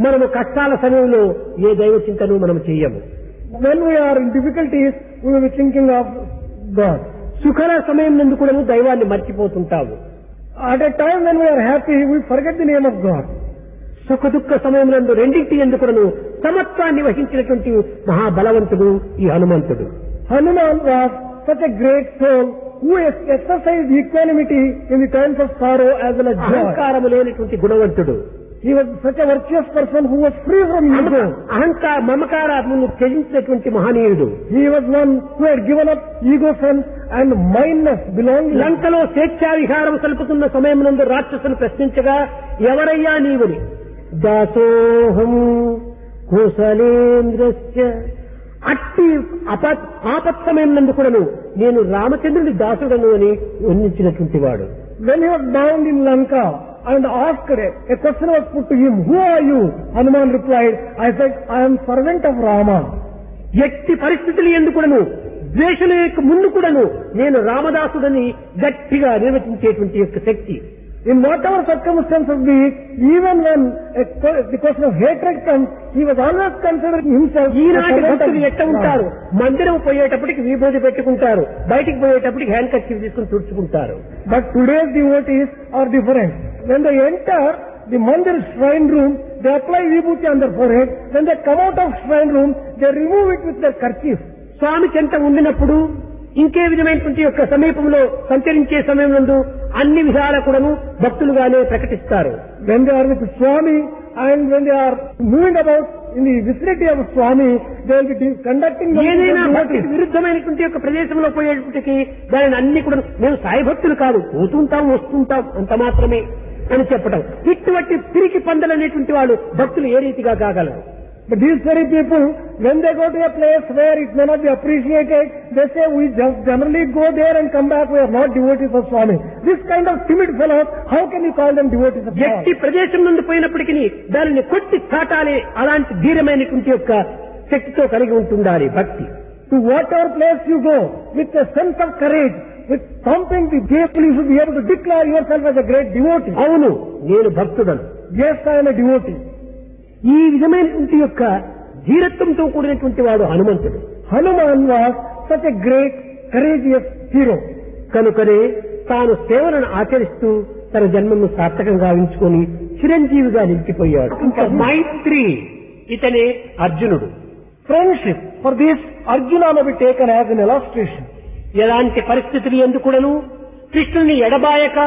మనము కష్టాల సమయంలో ఏ దైవ చింతను మనం చెయ్యము. When we are in difficulties, we will be thinking of God. సుఖల సమయం నందు కూడా దైవాన్ని మర్చిపోతుంటాము. At a time when we are happy, we forget the name of God. సుఖ దుఃఖ సమయం నందు రెండింటి ఎందుకును సమత్వాన్ని వహించినటువంటి మహాబలవంతుడు ఈ హనుమంతుడు. Hanuman was such a great soul who exercised equanimity in the times of sorrow as well as joy. అహంకారము లేనటువంటి గుణవంతుడు. He was such a virtuous person who was free from ego. మమకారాత్మను త్యజించినటువంటి మహనీయుడు. He was one who had given up ego sense and mindness belonging. లంకలో స్వేచ్ఛా విహారం సలుపుతున్న సమయం నందు రాక్షసులు ప్రశ్నించగా ఎవరయ్యా నీవుని? దాసోహం కుశలేంద్రస్య. అట్టి ఆపత్ సమయం నందు కూడాను నేను రామచంద్రుడి దాసుడను అని వర్ణించినటువంటి వాడు. When he was bound in Lanka and asked, a question was put to him, who are you? Hanuman replied, I said, I am servant of Rama. ఎట్టి పరిస్థితులు ఎందుకును ద్వేషుల యొక్క ముందు కూడాను నేను రామదాసుడని గట్టిగా నిర్వచించేటువంటి యొక్క శక్తి. In whatever circumstances be it, even when the question of hatred comes, he was always considering himself. ఈనాటి భక్తులు ఎట్ట ఉంటారు? మందిరం పోయేటప్పటికి విభూతి పెట్టుకుంటారు, బయటికి పోయేటప్పటికి హ్యాండ్ కర్చీఫ్ తీసుకుని తుడుచుకుంటారు. But today's devotees are different. When they enter the mandir shrine room, they apply vibhuti on their forehead. When they come out of shrine room, they remove it with their kerchief. స్వామి చెంత ఉండినప్పుడు ఇంకే విధమైనటువంటి యొక్క సమీపంలో సంచరించే సమయం నందు అన్ని విధాల కూడాను భక్తులుగానే ప్రకటిస్తారు. When they are with Swami and when they are moving about in the vicinity of Swami, they will be conducting ఏదైనా భక్తికి విరుద్ధమైనటువంటి యొక్క ప్రదేశంలో పోయేటప్పటికీ దానిని అన్ని కూడా మేము సాయి భక్తులు కాదు, పోతుంటాం వస్తుంటాం అంత మాత్రమే అని చెప్పడం. ఇటువంటి పిరికి పందలు అనేటువంటి వాళ్ళు భక్తులు ఏ రీతిగా కాగలరు? But these very people, when they go to a place where it may not be appreciated, they say, we just generally go there and come back, we are not devotees of Swami. This kind of timid fellows, how can you call them devotees of Swami? ఎట్టి ప్రదేశం నుండి పోయినప్పటికీ దానిని కొట్టి చాటాలి, అలాంటి ధీరమైనటువంటి యొక్క శక్తితో కలిగి ఉంటుండాలి భక్తి. To whatever place you go, with a sense of courage, with something the people, you should be able to declare yourself as a great devotee. అవును, నేను భక్తుడను. Yes, I am a devotee. ఈ విధమైనటువంటి యొక్క ధీరత్వంతో కూడినటువంటి వాడు హనుమంతుడు. Hanuman was such a great, courageous hero. కనుకనే తాను సేవలను ఆచరిస్తూ తన జన్మను సార్థకంగా ఉంచుకొని చిరంజీవిగా నిలిచిపోయాడు. ఇంకా మైత్రి, ఇతనే అర్జునుడు. Friendship, for this Arjuna may be taken as an illustration. ఎలాంటి పరిస్థితులు ఎందుకుడను కృష్ణుని ఎడబాయక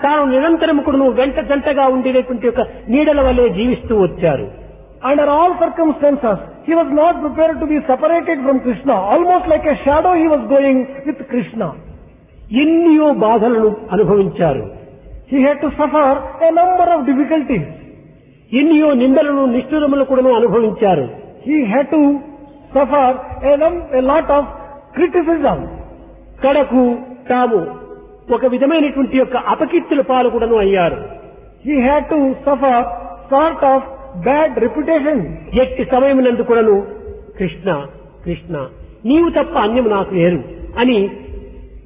తాను నిరంతరం కూడాను వెంట జంటగా ఉండేటువంటి ఒక నీడల వలె జీవిస్తూ వచ్చారు. Under all circumstances, he was not prepared to be separated from Krishna. Almost like a shadow he was going with Krishna. ఎన్నో బాధలను అనుభవించారు. He had to suffer a number of difficulties. ఎన్నో నిందలను నిష్ఠురములు కూడాను అనుభవించారు. He had to suffer a lot of criticism. కడకు తాము ఒక విధమైనటువంటి యొక్క అపకీర్తుల పాలు కూడాను అయ్యారు. He had to suffer sort of bad reputation. ఎట్టి సమయమునందు కూడాను కృష్ణ కృష్ణ నీవు తప్ప అన్యము నాకు లేరు అని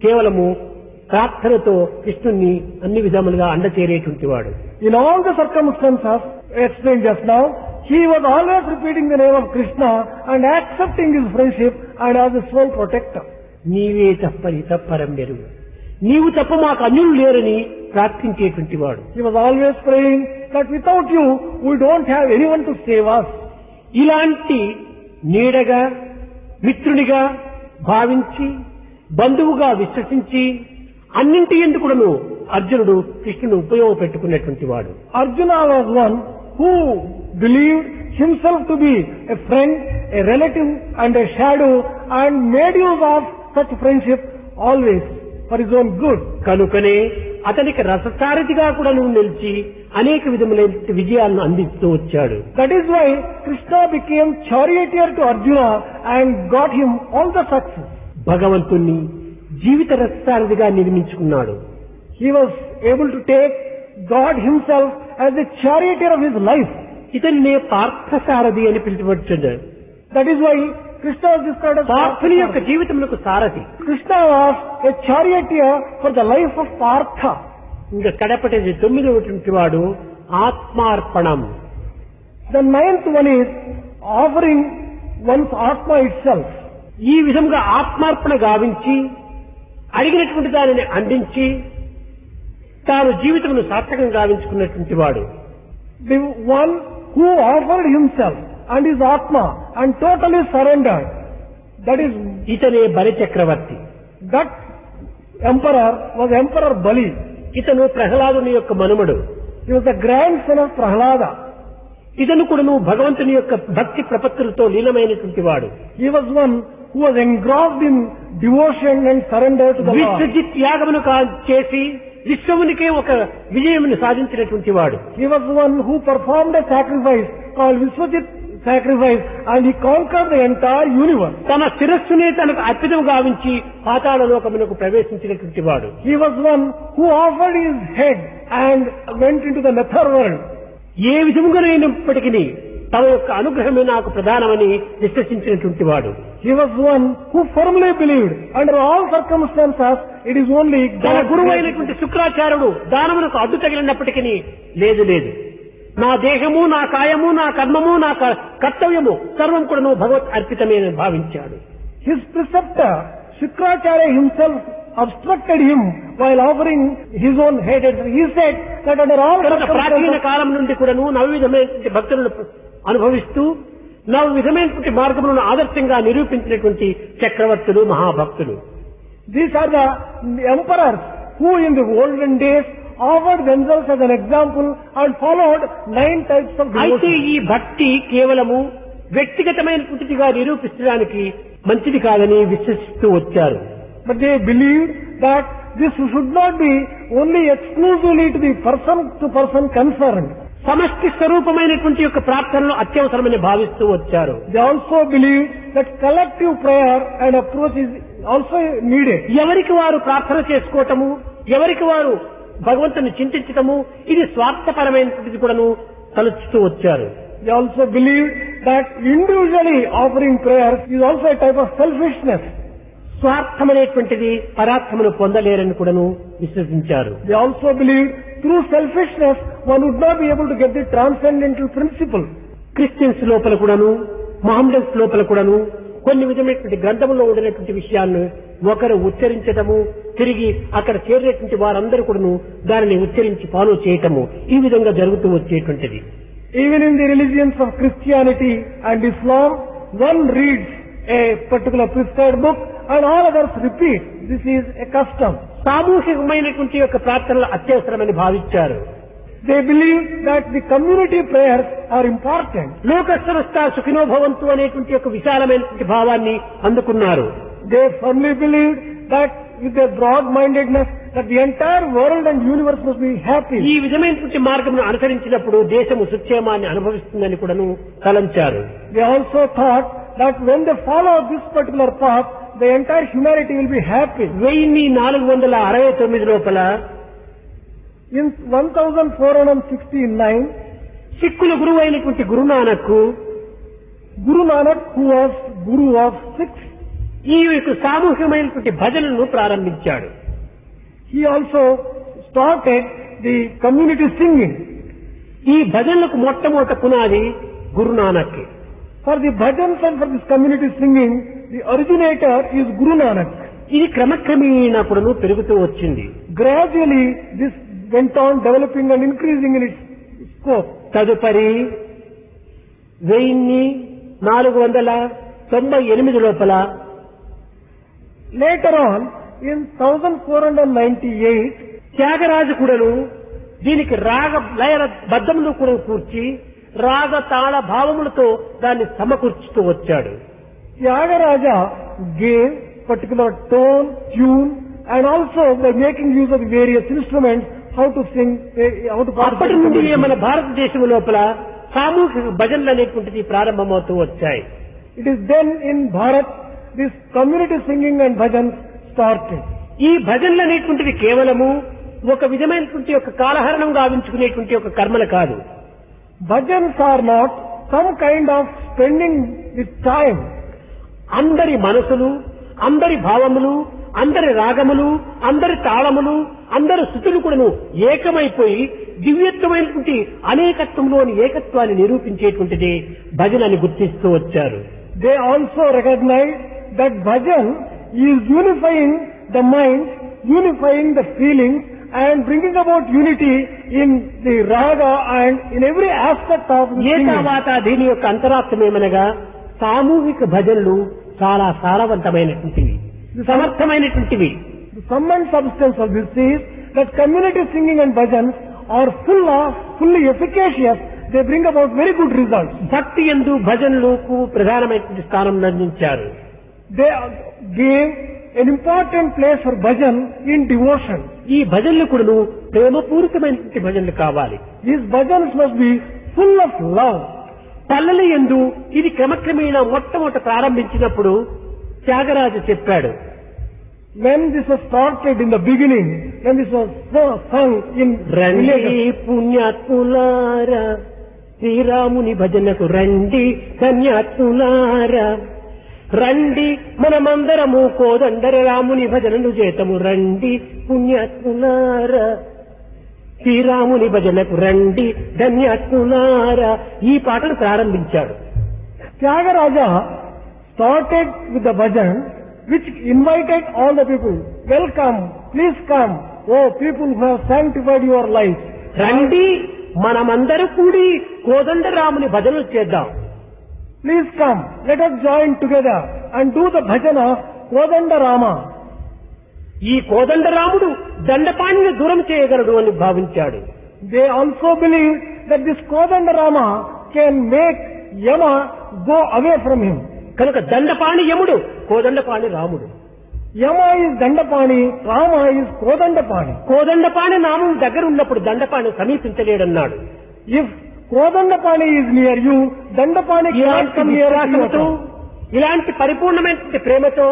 కేవలము ప్రార్థనతో కృష్ణుణ్ణి అన్ని విధములుగా అండచేరేటువంటి వాడు. In all the circumstances explained just now, he was always repeating the name of Krishna and accepting his friendship and as his sole protector. నీవే తప్పని తప్పరం మెరుగు, నీవు తప్ప మాకు అన్యులు లేరని ప్రార్థించేటువంటి వాడు. He was always praying that without you, we don't have anyone to save us. ఇలాంటి నీడగా మిత్రునిగా భావించి బంధువుగా విశ్వసించి అన్నింటి ఎందుకును అర్జునుడు కృష్ణుని ఉపయోగపెట్టుకున్నటువంటి వాడు. Arjuna was one who believed himself to be a friend, a relative and a shadow and made use of such friendship always for his own good. కనుకనే అతనికి రససారథిగా కూడా నిలిచి అనేక విధములైన విజయాలను అందిస్తూ వచ్చాడు. That is why Krishna became charioteer to Arjuna and got him all the success. భగవంతుణ్ణి జీవిత రససారథిగా నిర్మించుకున్నాడు. He was able to take God himself as the charioteer of his life. ఇతన్నే Parthasarathi అని పిలువబడుతుంది. That is why Krishna was described as పార్థుని యొక్క జీవితములకు సారథి. Krishna was a charioteer for the life of Partha. ఇంకా కడపటి 9వ వాడు ఆత్మార్పణం. The 9th one is offering one's Atma itself. ఈ విధంగా ఆత్మార్పణ గావించి అడిగినటువంటి దానిని అందించి తాను జీవితమును సార్థకం గావించుకున్నటువంటి వాడు. The one who offered himself and his Atma and totally surrendered. That is, ఇతనే బలి చక్రవర్తి. that emperor was Emperor Bali. ఇతను ప్రహ్లాదుని యొక్క మనుమడు. He was the grandson of Prahlada. ఇతను కూడాను భగవంతుని యొక్క భక్తి ప్రపత్తులతో లీనమైనటువంటి వాడు. He was one who was engrossed in devotion and surrender to the Lord. Vishwajit యాగమును చేసి విశ్వమునికే ఒక విజయమును సాధించినటువంటి వాడు. He was one who performed a sacrifice called Vishwajit sacrifice and he conquered the entire universe. తన శిరస్సునే తనకు అర్పితం గావించి పాతాళ లోకమునకు ప్రవేశించినటువంటి వాడు. He was one who offered his head and went into the nether world. ఏ విధముగానైనప్పటికీ తన యొక్క అనుగ్రహమే నాకు ప్రధానమని విశ్వసించినటువంటి వాడు. He was one who firmly believed under all circumstances it is only తన God. గురువైనటువంటి శుక్రాచార్యుడు దానమునకు అడ్డు తగిలినప్పటికీ లేదు లేదు నా దేహము నా కాయము నా కర్మము నా కర్తవ్యము సర్వం కూడా భగవత్ అర్పితమే అని భావించాడు. His preceptor Shukracharya himself obstructed him while offering his own head. He said that under all ప్రాచీన circumstances కాలం నుండి కూడాను నవవిధమైనటువంటి భక్తులను అనుభవిస్తూ నవవిధమైనటువంటి మార్గములను ఆదర్శంగా నిరూపించినటువంటి చక్రవర్తులు మహాభక్తులు. these are the emperors who in the olden days offered themselves as an example and followed 9 types of అయితే devotion. ఈ భక్తి కేవలము వ్యక్తిగతమైనటువంటిదిగా నిరూపించడానికి మంచిది కాదని విశ్వసిస్తూ వచ్చారు. But they believed that this should not be only exclusively to the person to person concerned. సమష్టి స్వరూపమైనటువంటి యొక్క ప్రార్థనలు అత్యవసరమని భావిస్తూ వచ్చారు. They also believed that collective prayer and approach is also needed. ఎవరికి వారు ప్రార్థన చేసుకోవటము, ఎవరికి వారు భగవంతుని చింతించటము ఇది స్వార్థపరమైనటువంటిది కూడాను తలుచుతూ వచ్చారు. They also believed that individually offering prayer is also a type of selfishness. స్వార్థమనేటువంటిది పరార్థమును పొందలేరని కూడాను విశ్వసించారు. They also believed through selfishness one would not be able to get the transcendental principle. Christians లోపల కూడాను మహమ్మదన్స్ లోపల కూడాను కొన్ని విధమైనటువంటి గ్రంథంలో ఉండినటువంటి విషయాలను ఒకరు ఉచ్చరించటము, తిరిగి అక్కడ చేరినటువంటి వారందరూ కూడాను దానిని ఉచ్చరించి ఫాలో చేయటము, ఈ విధంగా జరుగుతూ వచ్చేటువంటిది. Even in the religions of Christianity and Islam, one reads a particular prescribed book and all others repeat. This is a custom. సామూహికమైనటువంటి యొక్క ప్రార్థనలు అత్యవసరమని భావించారు. They believe that the community prayers are important. లోక సమస్త సుఖినో భవంతు అనేటువంటి యొక్క విశాలమైనటువంటి భావాన్ని అందుకున్నారు. They firmly believe that with their broad-mindedness that the entire world and universe must be happy. ఈ విధమైనటువంటి మార్గమును అనుసరించినప్పుడు దేశము సుక్షేమాన్ని అనుభవిస్తుందని కూడాను తలంచారు. They also thought that when they follow this particular path, the entire humanity will be happy. 1469 లోపల In 1469, సిక్కుల గురువు అయినటువంటి Guru Nanak, Guru Nanak, who was Guru of Sikhs, ఈ యొక్క సామూహికమైనటువంటి భజనలను ప్రారంభించాడు. he also started the community singing. ఈ భజనలకు మొట్టమొదట పునాది Guru Nanak. For the bhajans and for this community singing, the originator is Guru Nanak. ఇది క్రమక్రమేణా కూడాను పెరుగుతూ వచ్చింది. Gradually, this went on developing and increasing in its scope. తదుపరి 1498 లోపల Later on, in 1498, త్యాగరాజు కూడాను దీనికి రాగ లయ బద్ధములు కూడా కూర్చి రాగ తాళ భావములతో దాన్ని సమకూర్చుతూ వచ్చాడు. Tyagaraja gave particular tone, tune, and also by making use of the various instruments, how to sing, how to అప్పటి నుండి మన భారతదేశం లోపల సామూహిక భజనలు అనేటువంటిది ప్రారంభమవుతూ వచ్చాయి. It is then in Bharat, this community singing and bhajans started. ఈ భజనలు అనేటువంటివి కేవలము ఒక విధమైనటువంటి ఒక కాలహరణం గావించుకునేటువంటి ఒక కర్మలు కాదు. Bhajans are not some kind of spending the time. అందరి మనసులు, అందరి భావములు, అందరి రాగములు, అందరి తాళములు, అందరి స్థుతులు కూడాను ఏకమైపోయి దివ్యత్వమైనటువంటి అనేకత్వంలోని ఏకత్వాన్ని నిరూపించేటువంటిది భజన అని గుర్తిస్తూ వచ్చారు. They also recognize that bhajan is unifying the mind, unifying the feelings, and bringing about unity in the raga and in every aspect of the A singing. తర్వాత దీని యొక్క అంతరార్థం ఏమనగా సామూహిక భజనలు చాలా సారవంతమైనటువంటివి, సమర్థమైనటువంటివి. The sum and substance of this is that community singing and bhajans are fully efficacious. They bring about very good results. భక్తి యందు భజనలకు ప్రధానమైనటువంటి స్థానం అందించారు. They gave an important place for bhajan in devotion. ఈ భజనలు కూడాను ప్రేమపూరితమైనటువంటి భజనలు కావాలి. These bhajans must be full of love. పల్లెల యందు ఇది క్రమక్రమేణా మొట్టమొదట ప్రారంభించినప్పుడు త్యాగరాజు చెప్పాడు, When this was started in the beginning, when this was sung in రండి villages, పుణ్యాత్ములారా శ్రీరాముని భజనకు రండి కన్యాత్ములారా, రండి మనమందరము కోదండర రాముని భజనలు చేతము, రండి పుణ్యాత్ములారా శ్రీరాముని భజనకు రండి ధన్యాత్ములారా, ఈ పాటను ప్రారంభించాడు. Tyagaraja started with the bhajan which invited all the people. Welcome, please come, oh people who have sanctified your life. రండి మనమందరూ కూడి కోదండరాముని భజనలు చేద్దాం. Please come, let us join together and do the bhajana Kodanda Rama. ఈ కోదండరాముడు దండపాణిని దూరం చేయగలడు అని భావించాడు. They also believe that this Kodanda Rama can make Yama go away from him. కనుక దండపాణి యముడు, కోదండపాణి రాముడు. Yama is Dandapani, Rama is Kodandapani. Kodandapani నామం దగ్గర ఉన్నప్పుడు Dandapani సమీపించలేడన్నాడు. If Kodandapani is near you, Dandapani cannot ఇలాంటి come near విశ్వాసముతో, you. ఇలాంటి పరిపూర్ణమైనటువంటి ప్రేమతో,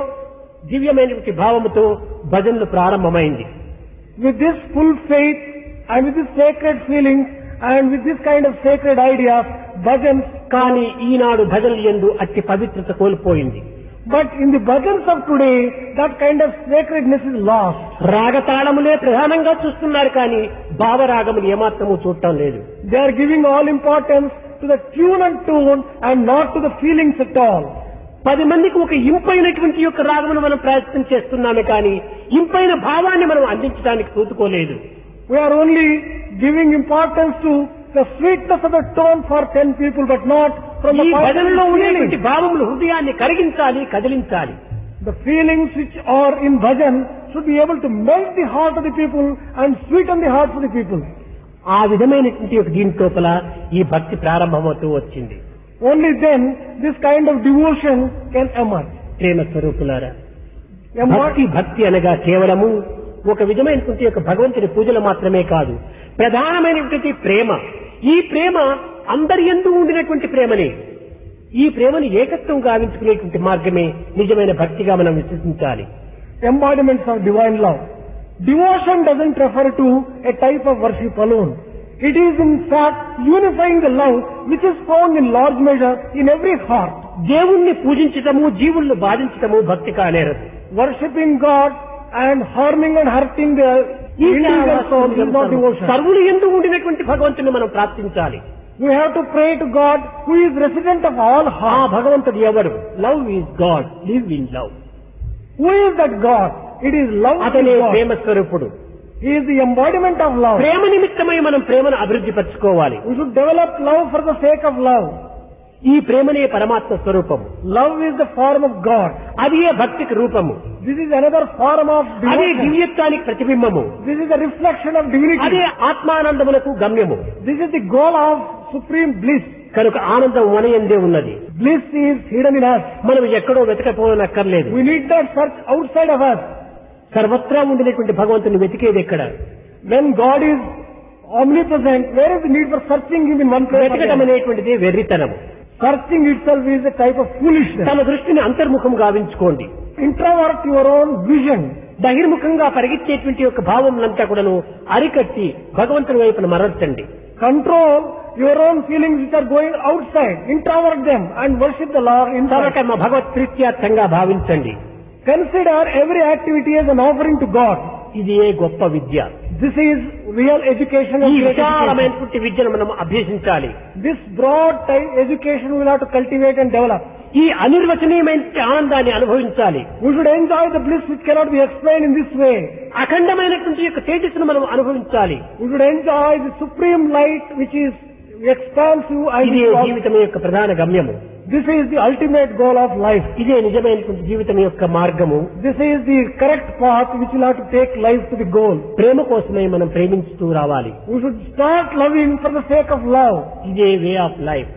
దివ్యమైనటువంటి భావముతో భజనలు ప్రారంభమైంది. With this full faith and with this sacred feelings and with this kind of sacred ideas, bhajans. కానీ ఈనాడు భజనలు యందు అట్టి పవిత్రత కోల్పోయింది. But in the bhajans of today, that kind of sacredness is lost. రాగతాళములే ప్రధానంగా చూస్తున్నారు కానీ భావరాగములు ఏమాత్రము చూడటం లేదు. They are giving all importance to the tune and tone and not to the feelings at all. 10 మందికి ఒక ఇంపైనటువంటి యొక్క రాగమును మనం ప్రయత్నం చేస్తున్నామే కానీ ఇంపైన భావాన్ని మనం అందించడానికి చూసుకోలేదు. We are only giving importance to the sweetness of the tone for 10 people, but not from the ఈ భజనలో ఉండేటువంటి feelings. భావములు హృదయాన్ని కరిగించాలి, కదిలించాలి. The feelings which are in bhajan should be able to melt the heart of the people and sweeten the hearts of the people. ఆ విధమైనటువంటి ఒక దీని లోపల ఈ భక్తి ప్రారంభమవుతూ వచ్చింది. Only then this kind of devotion can emerge. ప్రేమ స్వరూపులారా, భక్తి భక్తి అనగా కేవలము ఒక విధమైనటువంటి యొక్క భగవంతుని పూజలు మాత్రమే కాదు, ప్రధానమైనటువంటి ప్రేమ. ఈ ప్రేమ అందరి యందు ఉండినటువంటి ప్రేమని, ఈ ప్రేమను ఏకత్వం గావించుకునేటువంటి మార్గమే నిజమైన భక్తిగా మనం విశ్వసించాలి. Embodiments of divine love. Devotion doesn't refer to a type of worship alone. It is in fact unifying the love which is found in large measure in every heart. దేవుణ్ణి పూజించటము, జీవులను బాధించటము భక్తి కానేరదు. Worshipping God and harming and hurting the individual soul is not devotion. సర్వులు యందు ఉండినటువంటి భగవంతుని మనం ప్రార్థించాలి. We have to pray to God who is resident of all ఆ hearts. భగవంతుడు ఎవరు? Love is God, live in love. Who is that God? It is love. అతనే is God. ప్రేమ స్వరూపుడు. He is the embodiment of love. ప్రేమ నిమిత్తమై మనం ప్రేమను అభివృద్ధి పరచుకోవాలి. We should develop love for the sake of love. ఈ ప్రేమనే పరమాత్మ స్వరూపము. Love is the form of God. అది ఏ భక్తికి రూపము. This is another form of అదే devotion. దివ్యత్వానికి ప్రతిబింబము. This is a reflection of divinity. అదే ఆత్మానందములకు గమ్యము. This is the goal of supreme bliss. కనుక ఆనందం మన యందే ఉన్నది. Bliss is hidden in us. మనం ఎక్కడో వెతకపోనక్కర్లేదు. We need not search outside of us. సర్వత్రా ఉండినటువంటి భగవంతుని వెతికేది ఎక్కడ? When God is omnipresent, where is the need for searching Him in one place? వెతకడం అనేటువంటిది వెర్రితనము. Searching itself is a type of foolishness. తమ దృష్టిని అంతర్ముఖం గావించుకోండి. Introvert your own vision. బహిర్ముఖంగా పరిగెత్తేటువంటి యొక్క భావములంతా కూడాను అరికట్టి భగవంతుని వైపున మరల్చండి. Control your own feelings which are going outside. Introvert them and worship the Lord inside. సర్వకర్మ భగవత్ ప్రీత్యార్థంగా భావించండి. Consider every activity as an offering to God. ఇది ఏ గొప్ప విద్య. This is real education. ఈ And great education. విశాలమైనటువంటి విద్యను మనం అభ్యసించాలి. This broad type education we will have to cultivate and develop. ఈ అనిర్వచనీయమైన ఆనందాన్ని అనుభవించాలి. We should enjoy the bliss which cannot be explained in this way. అఖండమైనటువంటి యొక్క తేజస్సును మనం అనుభవించాలి. We should enjoy the supreme light which is expansive and ఇదే జీవితం యొక్క ప్రధాన గమ్యము. this is the ultimate goal of life. ఇదే నిజమైనటువంటి జీవితం యొక్క మార్గము. This is the correct path which will have to take life to the goal. ప్రేమ కోసమే మనం ప్రేమించుతూ రావాలి. We should start loving for the sake of love. ఇదే way of life.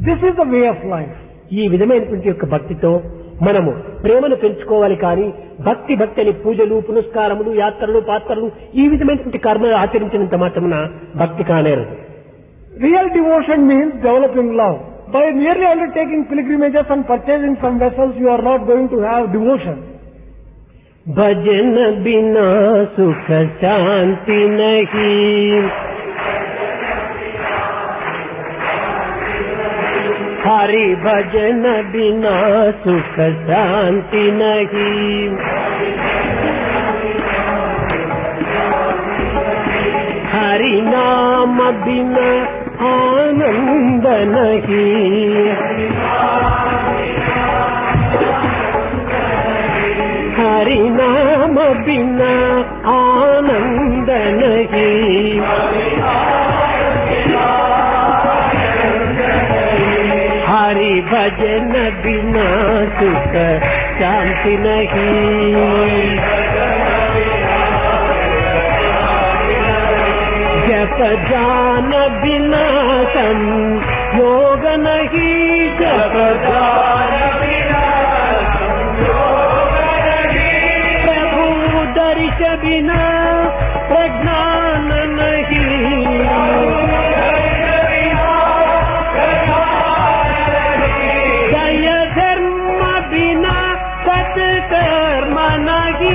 This is the way of life. ఈ విధమైనటువంటి యొక్క భక్తితో మనము ప్రేమను పెంచుకోవాలి. కానీ భక్తి భక్తి అని పూజలు, పునస్కారములు, యాత్రలు, పాత్రలు ఈ విధమైనటువంటి కర్మలు ఆచరించినంత మాత్రమున భక్తి కానేరదు. Real devotion means developing love. By merely undertaking pilgrimages and purchasing some vessels, you are not going to have devotion. భజన బినా సుఖ శాంతి నహీ, హరి భజన బినా సుఖ శాంతి నహీ, హరి నామ బినా ఆనంద నహీ, హరి నామ బినా ఆనంద నహీ, హరి భజన బినా సుఖ శాంతి నహీ, జప జాన బినా సంయోగ నహీ, జప జాన బినా సంయోగ నహీ, ప్రభు దర్శ బినా ప్రజ్ఞాన నహీ, దయ ధర్మ బినా సత్కర్మ నహీ,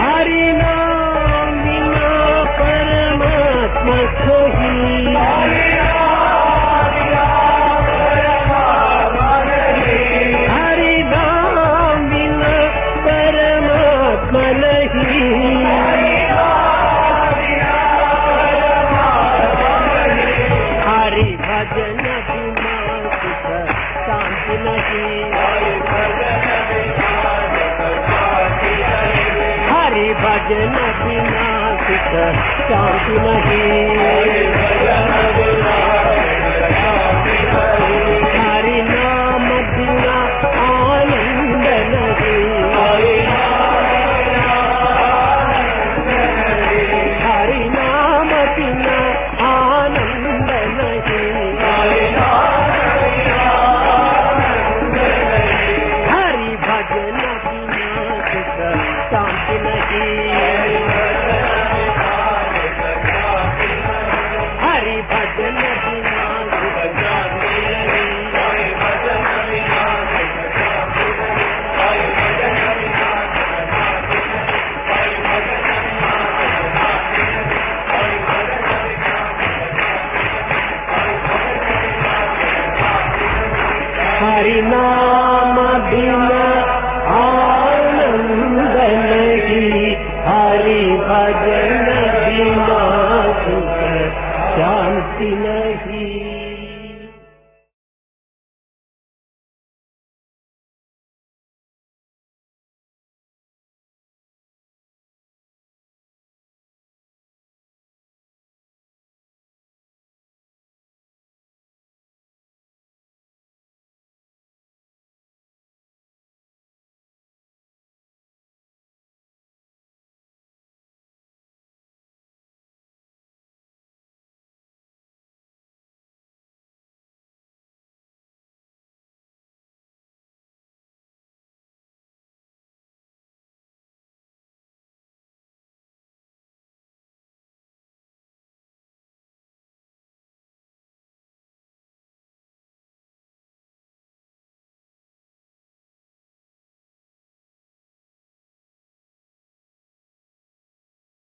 हरि भजन बिना सुख शांति नहीं।